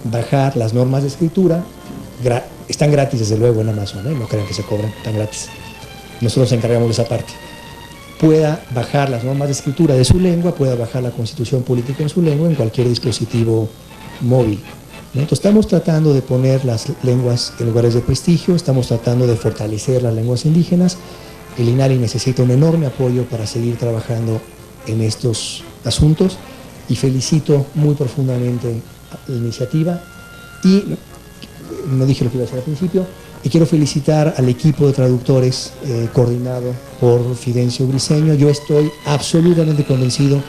bajar las normas de escritura. Están gratis desde luego en Amazon, no crean que se cobran, están gratis. Nosotros nos encargamos de esa parte. Pueda bajar las normas de escritura de su lengua, pueda bajar la constitución política en su lengua en cualquier dispositivo móvil, ¿no? Entonces estamos tratando de poner las lenguas en lugares de prestigio, estamos tratando de fortalecer las lenguas indígenas. El INALI necesita un enorme apoyo para seguir trabajando en estos asuntos y felicito muy profundamente la iniciativa y no dije lo que iba a decir al principio y quiero felicitar al equipo de traductores coordinado por Fidencio Briceño. Yo estoy absolutamente convencido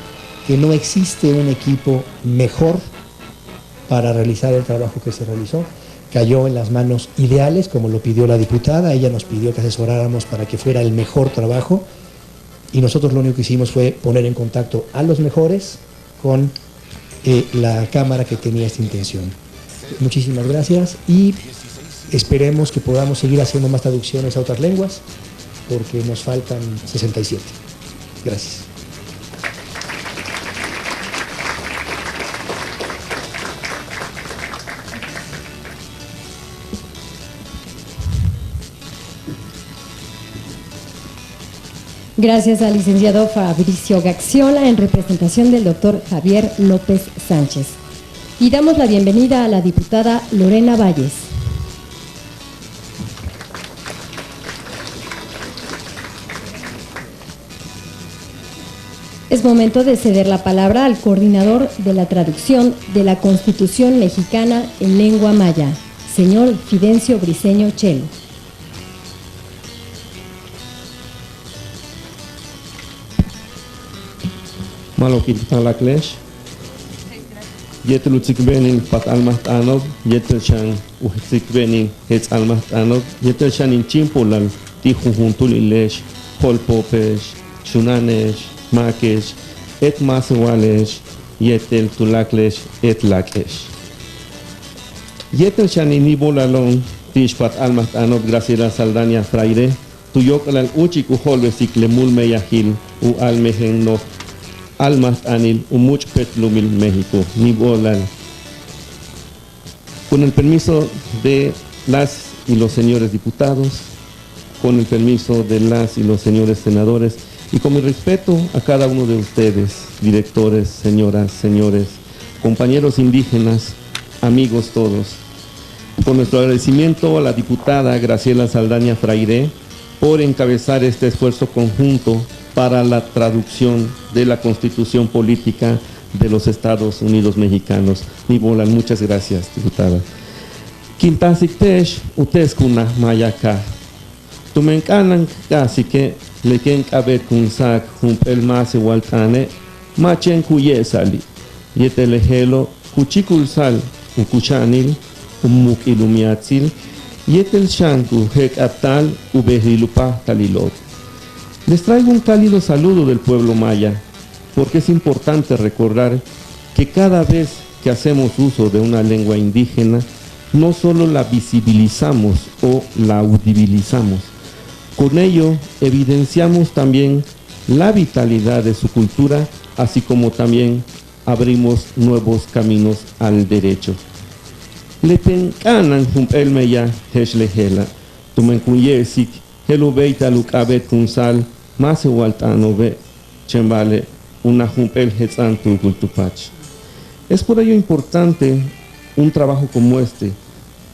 que no existe un equipo mejor para realizar el trabajo que se realizó. Cayó en las manos ideales, como lo pidió la diputada. Ella nos pidió que asesoráramos para que fuera el mejor trabajo y nosotros lo único que hicimos fue poner en contacto a los mejores con la Cámara que tenía esta intención. Muchísimas gracias y esperemos que podamos seguir haciendo más traducciones a otras lenguas porque nos faltan 67. Gracias. Gracias al licenciado Fabricio Gaxiola en representación del doctor Javier López Sánchez. Y damos la bienvenida a la diputada Lorena Valles. Es momento de ceder la palabra al coordinador de la traducción de la Constitución mexicana en lengua maya, señor Fidencio Briceño Chelo. Malokit Palaklesh, Yetel Utzikbenin Pat Almat Anov, Yetel Shan Utzikbenin Hetz Almat Anov, Yetel Shan in Chimpolal, Tijujuntul Ilesh, Holpopesh, Shunanesh, Makesh, Et Masewalesh, Yetel Tulaklesh, Et Lakesh. Yetel Shan in Nibolalon, Tish Pat Almat Anov, Graciela Saldania Fraire, Tuyokalal Uchiku Holvesik Lemul Meyahil, U Almehen no Almas Anil, Umuch Petlumil, México, Nibolal. Con el permiso de las y los señores diputados, con el permiso de las y los señores senadores, y con mi respeto a cada uno de ustedes, directores, señoras, señores, compañeros indígenas, amigos todos, con nuestro agradecimiento a la diputada Graciela Saldaña Fraire por encabezar este esfuerzo conjunto para la traducción de la Constitución Política de los Estados Unidos Mexicanos. Nibolan, muchas gracias, diputada. Quintasiktesh, uteskuna mayaka. Tumenkanan casi que le ken kabet kun sak humpel mase waltane, machen kuyesali. Yetelejelo, kuchikulsal, ukuchanil, umuk ilumiatzil, yetel shanku hek aptal, ubehrilupa talilot. Les traigo un cálido saludo del pueblo maya, porque es importante recordar que cada vez que hacemos uso de una lengua indígena, no solo la visibilizamos o la audibilizamos, con ello evidenciamos también la vitalidad de su cultura, así como también abrimos nuevos caminos al derecho. Lepenkanan humpelmeya heshlehela, tumenkuyesik, Helu beita lukabet kunsal, mase waltanobe, chembale, una jumpel hetzantu kultupach. Es por ello importante un trabajo como este,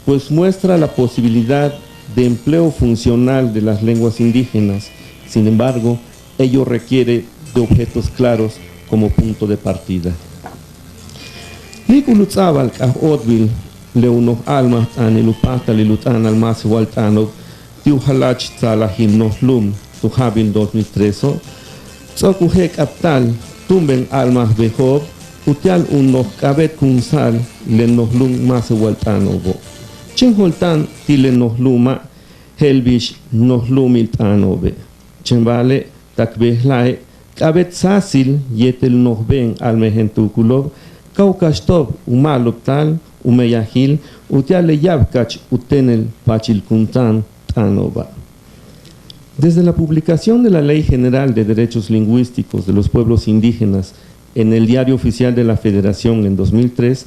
pues muestra la posibilidad de empleo funcional de las lenguas indígenas. Sin embargo, ello requiere de objetos claros como punto de partida. Nikulutzabal kahodvil, leuno alma anilupata lilutan al mase waltanob, Tiuhalach Tzalahim Nohlum, Tuhabin 2013, Tzokuhek Aptal, Tumben Almas Behob, Utial un Nohkabet Kunsal, Len Nohlum Masewaltanobo. Chinholtan Tile Nohluma, Helbish Nohlumiltanobe. Chembale, Takbehlae, Kabet Sasil, Yetel Nohben Almehentukulov, Kaukashtob, Umaloptal, Umeyahil, Utiale Yabkach, Utenel Pachilkuntan, Desde la publicación de la Ley General de Derechos Lingüísticos de los Pueblos Indígenas en el Diario Oficial de la Federación en 2003,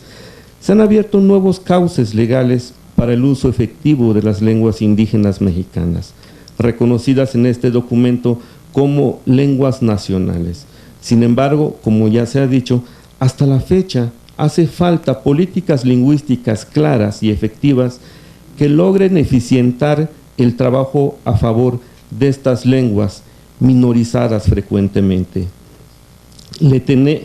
se han abierto nuevos cauces legales para el uso efectivo de las lenguas indígenas mexicanas, reconocidas en este documento como lenguas nacionales. Sin embargo, como ya se ha dicho, hasta la fecha hace falta políticas lingüísticas claras y efectivas que logren eficientar el trabajo a favor de estas lenguas minorizadas frecuentemente. Letene,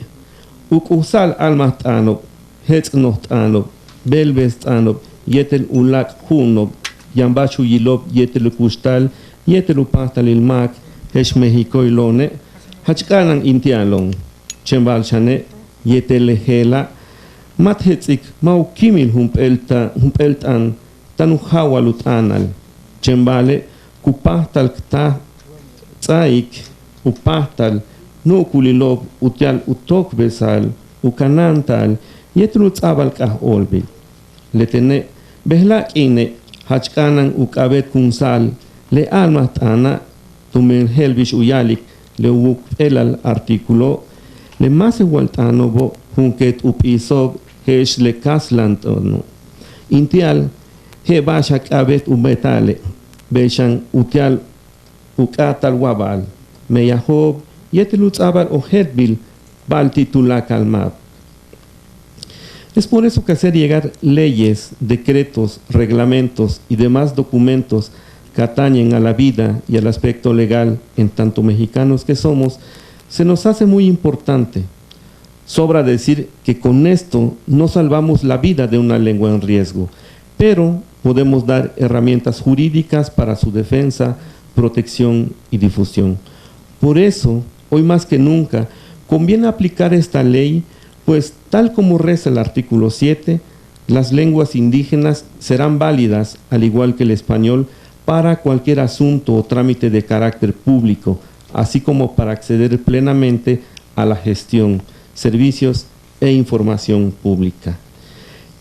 ukusal almatanob, hetznohtanob, belvestanob, yetel ulak hunob, yambachu yilob, yetel kustal, yetel upahtalilmak, hesh mexicoilone, hachkanan intialon, chembal chane, yetel hela, mathetzik maukimil humpeltan, tanuhawalut anal, chembale, kupahtal kta tzaik, upahtal, no kulilob, utial utok besal, ukanantal, yetrut abal kah olbi. Letene, behla ine, hachkanan ukabet kunsal, le almat ana, tumen helbish uyalik, le uk elal artículo, le mase waltanobo, hunket upisob, hesh le kaslantono. Intial, he bashak abet ubetale, beshan utial ukatal wabal, Meyahob, Yetelutzabal o Hedbil, Baltitulakalmab. Es por eso que hacer llegar leyes, decretos, reglamentos y demás documentos que atañen a la vida y al aspecto legal en tanto mexicanos que somos, se nos hace muy importante. Sobra decir que con esto no salvamos la vida de una lengua en riesgo, pero podemos dar herramientas jurídicas para su defensa, protección y difusión. Por eso, hoy más que nunca, conviene aplicar esta ley, pues tal como reza el artículo 7, las lenguas indígenas serán válidas, al igual que el español, para cualquier asunto o trámite de carácter público, así como para acceder plenamente a la gestión, servicios e información pública.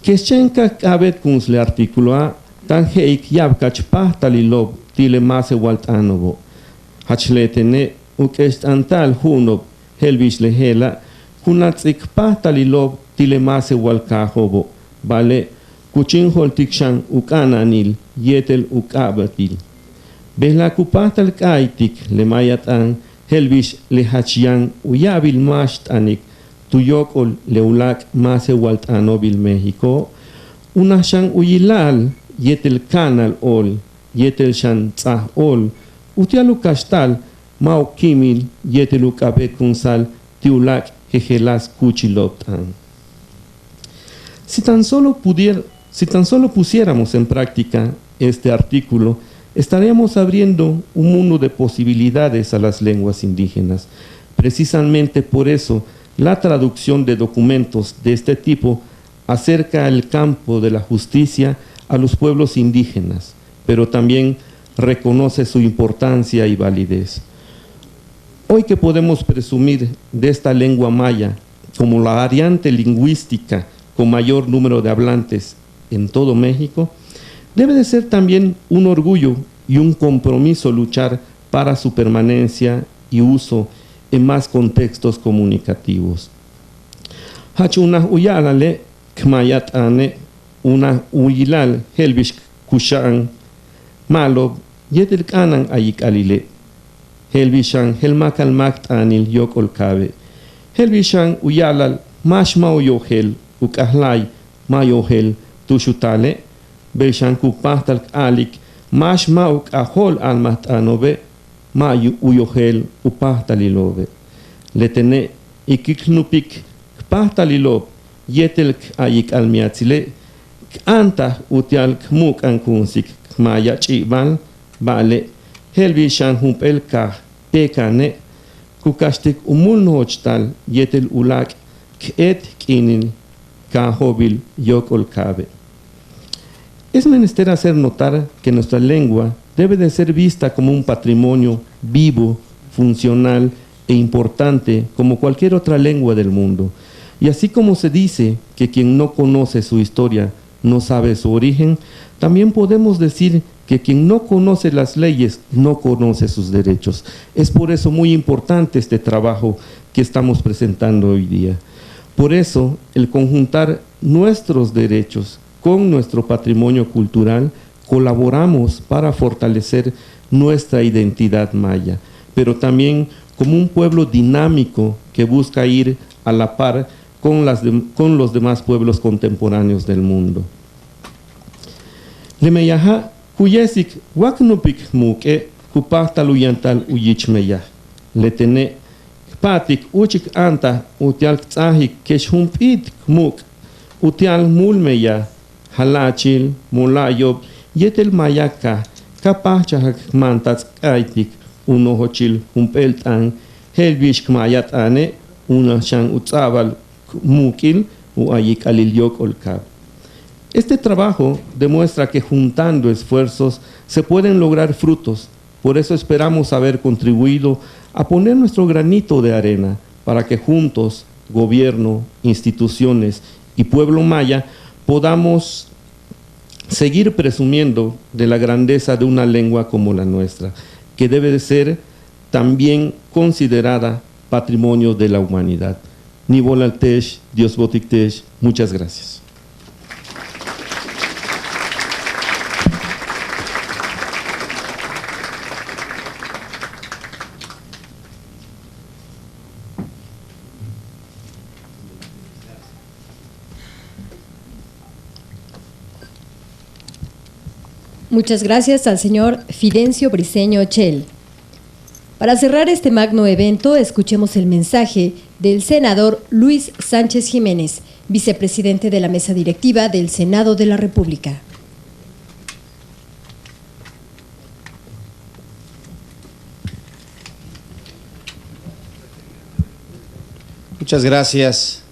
Keshenka abet kunsle artículo A, tan heik yabkach pahtalilob tile mase waltanobo. Hachletene ukest antal hunob helvish lehela, kunatzik pahtalilob tile mase walkahobo. Vale, kuchinhol tikshan ukananil, yetel ukabatil. Behla kupahtal kaitik le mayatan, helvish lehachian uyabil mashtanik, tuyokol leulak mase waltanobil México, una shan uyilal, yetel canal ol, yetel shan tzah ol, utialu kastal, mau kimil, yetelu kabet kunsal, tiulak jejelas kuchiloptan. Si tan solo pusiéramos en práctica este artículo, estaríamos abriendo un mundo de posibilidades a las lenguas indígenas. Precisamente por eso, la traducción de documentos de este tipo acerca el campo de la justicia a los pueblos indígenas, pero también reconoce su importancia y validez. Hoy que podemos presumir de esta lengua maya como la variante lingüística con mayor número de hablantes en todo México, debe de ser también un orgullo y un compromiso luchar para su permanencia y uso en más contextos comunicativos. Hachuna uyalale kmayat ane una uyilal helvish kushan malo yetel kanan ayik alile helvishan helmakal makt anil yokol kabe helvishan uyalal mashmao yohel ukahlay mayohel tushutale beshan kupahtal alik mashmao ahol almat anobe ma uyohel upahtalilobe. Letene ikiknupik kpahtalilob yetel ayik almiatzile anta utial kmuk ankunsik kmaya chibal bale helvishan humpel ka pekane kukashtik umulnochtal yetel ulak ket kinil kahobil yokol kabe. Es menester hacer notar que nuestra lengua debe de ser vista como un patrimonio vivo, funcional e importante como cualquier otra lengua del mundo. Y así como se dice que quien no conoce su historia no sabe su origen, también podemos decir que quien no conoce las leyes no conoce sus derechos. Es por eso muy importante este trabajo que estamos presentando hoy día. Por eso, el conjuntar nuestros derechos con nuestro patrimonio cultural, colaboramos para fortalecer nuestra identidad maya, pero también como un pueblo dinámico que busca ir a la par con los demás pueblos contemporáneos del mundo. Lemeyaha kuyesik waknupik muke kupahtaluyantal uyichmeya. Letene patik uchik anta utial tzahik keshumpit muk utial mulmeya halachil mulayob yetel mayaka kapachahak mantats kaitik unohochil humpeltan helvish kmayat ane una shan utzabal mukil uayik aliliok olkab. Este trabajo demuestra que juntando esfuerzos se pueden lograr frutos. Por eso esperamos haber contribuido a poner nuestro granito de arena para que juntos, gobierno, instituciones y pueblo maya, podamos seguir presumiendo de la grandeza de una lengua como la nuestra, que debe de ser también considerada patrimonio de la humanidad. Nivolaltesh, Dios Botiktesh, muchas gracias. Muchas gracias al señor Fidencio Briceño Chel. Para cerrar este magno evento, escuchemos el mensaje del senador Luis Sánchez Jiménez, vicepresidente de la mesa directiva del Senado de la República. Muchas gracias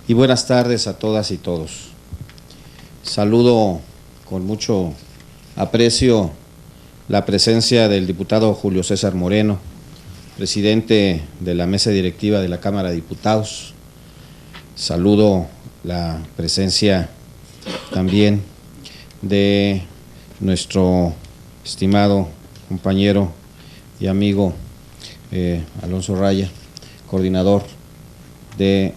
y buenas tardes a todas y todos. Saludo con mucho aprecio la presencia del diputado Julio César Moreno, presidente de la mesa directiva de la Cámara de Diputados. Saludo la presencia también de nuestro estimado compañero y amigo Alonso Raya, coordinador de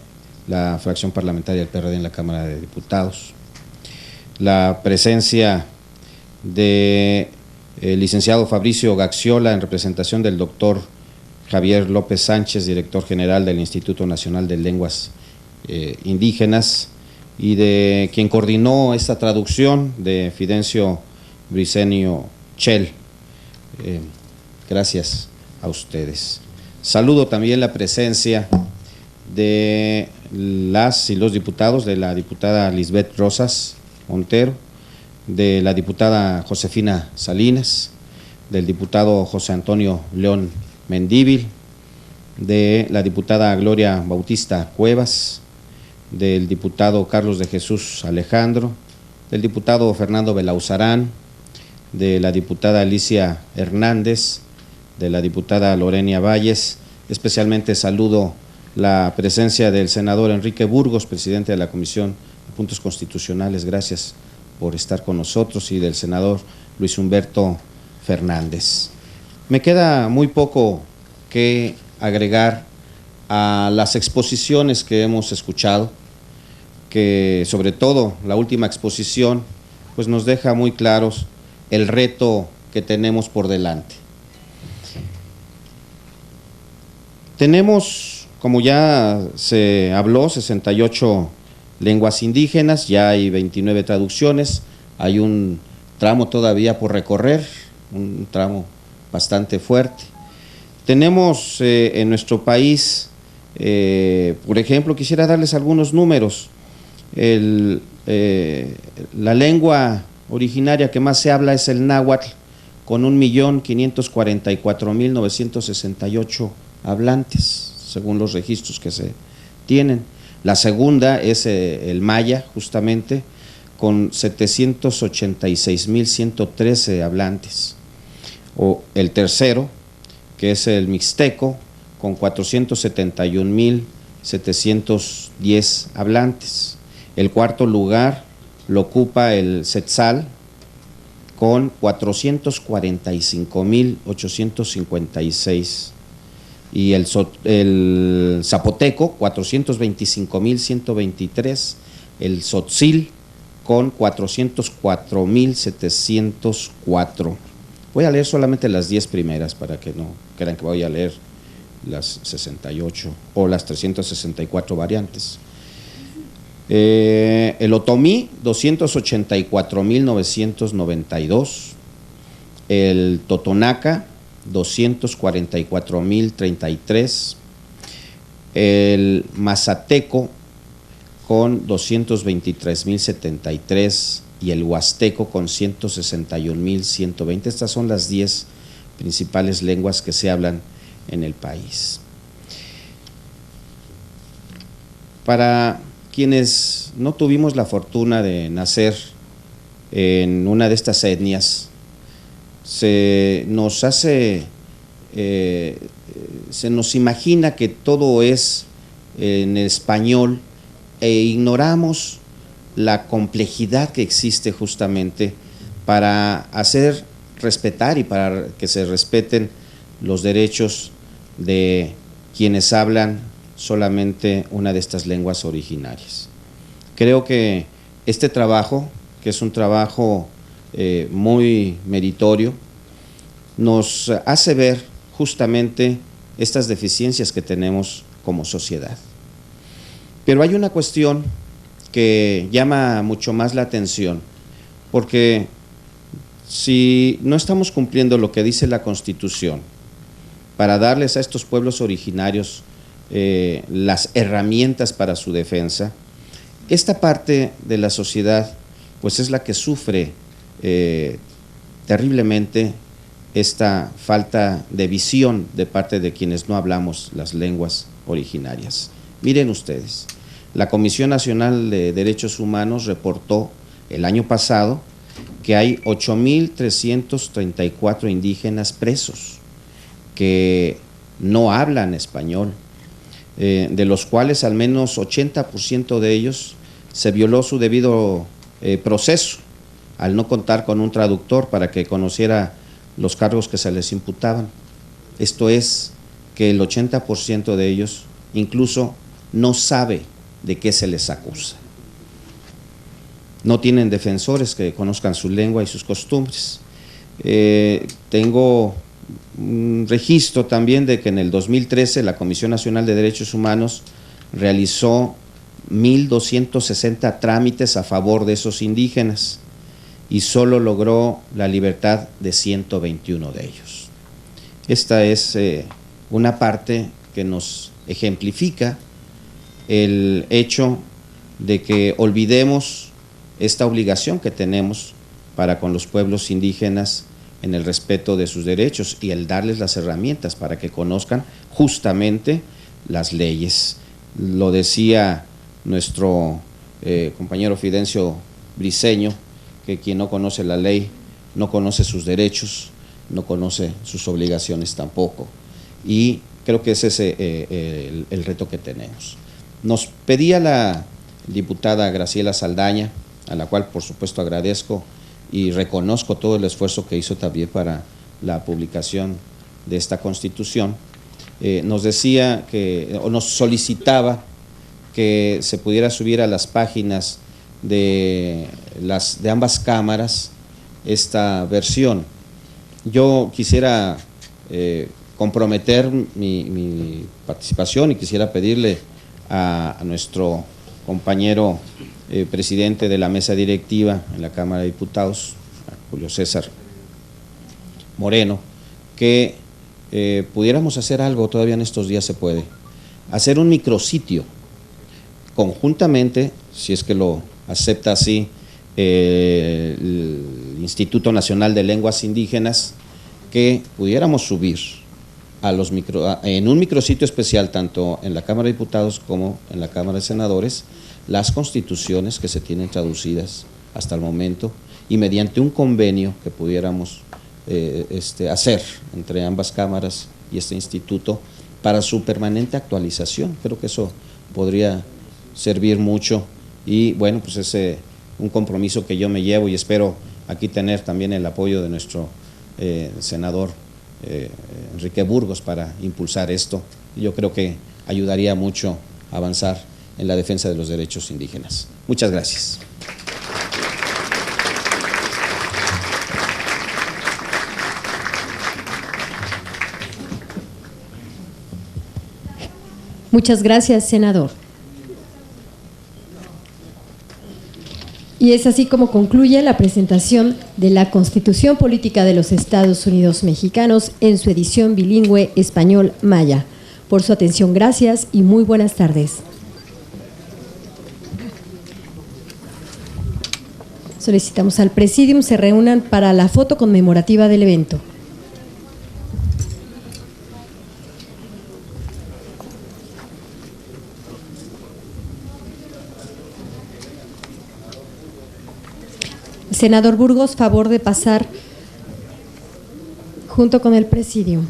la fracción parlamentaria del PRD en la Cámara de Diputados. La presencia de el licenciado Fabricio Gaxiola en representación del doctor Javier López Sánchez, director general del Instituto Nacional de Lenguas Indígenas, y de quien coordinó esta traducción, de Fidencio Briceño Chel. Gracias a ustedes. Saludo también la presencia de las y los diputados, de la diputada Lisbeth Rosas Montero, de la diputada Josefina Salinas, del diputado José Antonio León Mendívil, de la diputada Gloria Bautista Cuevas, del diputado Carlos de Jesús Alejandro, del diputado Fernando Belauzarán, de la diputada Alicia Hernández, de la diputada Lorenia Valles. Especialmente saludo la presencia del senador Enrique Burgos, presidente de la Comisión de Puntos Constitucionales, gracias por estar con nosotros, y del senador Luis Humberto Fernández. Me queda muy poco que agregar a las exposiciones que hemos escuchado, que sobre todo la última exposición pues nos deja muy claros el reto que tenemos por delante. Tenemos, como ya se habló, 68 lenguas indígenas, ya hay 29 traducciones, hay un tramo todavía por recorrer, un tramo bastante fuerte. Tenemos en nuestro país, por ejemplo, quisiera darles algunos números. La lengua originaria que más se habla es el náhuatl, con 1.544.968 hablantes, según los registros que se tienen. La segunda es el maya, justamente, con 786.113 hablantes. O el tercero, que es el mixteco, con 471.710 hablantes. El cuarto lugar lo ocupa el Tzetzal, con 445.856. Y el zapoteco, 425.123, el tzotzil con 404.704. Voy a leer solamente las 10 primeras para que no crean que voy a leer las 68 o las 364 variantes. El otomí, 284.992, el totonaca, 244.033, el mazateco con 223.073 y el huasteco con 161.120. Estas son las 10 principales lenguas que se hablan en el país. Para quienes no tuvimos la fortuna de nacer en una de estas etnias, se nos imagina que todo es en español e ignoramos la complejidad que existe justamente para hacer respetar y para que se respeten los derechos de quienes hablan solamente una de estas lenguas originarias. Creo que este trabajo, que es un trabajo muy meritorio, nos hace ver justamente estas deficiencias que tenemos como sociedad. Pero hay una cuestión que llama mucho más la atención, porque si no estamos cumpliendo lo que dice la Constitución para darles a estos pueblos originarios las herramientas para su defensa, esta parte de la sociedad pues es la que sufre terriblemente esta falta de visión de parte de quienes no hablamos las lenguas originarias. Miren ustedes, la Comisión Nacional de Derechos Humanos reportó el año pasado que hay 8,334 indígenas presos que no hablan español, de los cuales al menos 80% de ellos se violó su debido proceso al no contar con un traductor para que conociera los cargos que se les imputaban. Esto es que el 80% de ellos incluso no sabe de qué se les acusa. No tienen defensores que conozcan su lengua y sus costumbres. Tengo un registro también de que en el 2013 la Comisión Nacional de Derechos Humanos realizó 1,260 trámites a favor de esos indígenas y solo logró la libertad de 121 de ellos. Esta es una parte que nos ejemplifica el hecho de que olvidemos esta obligación que tenemos para con los pueblos indígenas en el respeto de sus derechos y el darles las herramientas para que conozcan justamente las leyes. Lo decía nuestro compañero Fidencio Briceño, que quien no conoce la ley no conoce sus derechos, no conoce sus obligaciones tampoco. Y creo que ese es el reto que tenemos. Nos pedía la diputada Graciela Saldaña, a la cual por supuesto agradezco y reconozco todo el esfuerzo que hizo también para la publicación de esta Constitución, nos decía que, o nos solicitaba que se pudiera subir a las páginas de ambas cámaras esta versión. Yo quisiera comprometer mi participación y quisiera pedirle a nuestro compañero presidente de la mesa directiva en la Cámara de Diputados, Julio César Moreno, que pudiéramos hacer algo, todavía en estos días se puede, hacer un micrositio conjuntamente, si es que lo acepta así el Instituto Nacional de Lenguas Indígenas, que pudiéramos subir a los en un micrositio especial, tanto en la Cámara de Diputados como en la Cámara de Senadores, las constituciones que se tienen traducidas hasta el momento y mediante un convenio que pudiéramos hacer entre ambas cámaras y este instituto para su permanente actualización. Creo que eso podría servir mucho y bueno, pues es un compromiso que yo me llevo y espero aquí tener también el apoyo de nuestro senador Enrique Burgos para impulsar esto. Yo creo que ayudaría mucho a avanzar en la defensa de los derechos indígenas. Muchas gracias. Muchas gracias, senador. Y es así como concluye la presentación de la Constitución Política de los Estados Unidos Mexicanos en su edición bilingüe español-maya. Por su atención, gracias y muy buenas tardes. Solicitamos al Presidium se reúnan para la foto conmemorativa del evento. Senador Burgos, favor de pasar junto con el Presidium.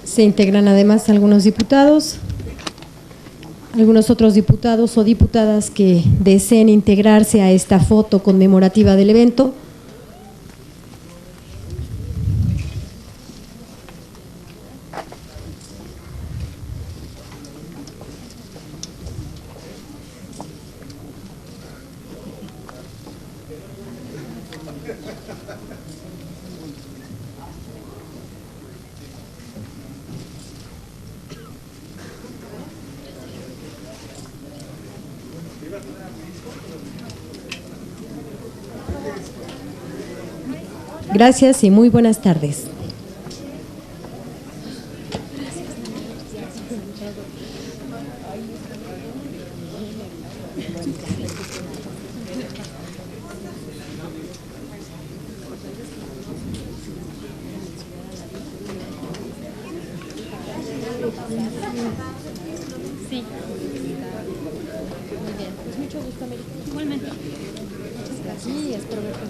Se integran además algunos diputados, algunos otros diputados o diputadas que deseen integrarse a esta foto conmemorativa del evento, Gracias y muy buenas tardes. Sí. Muy bien. Pues mucho gusto, América. Igualmente. Muchas gracias. Sí, espero verte.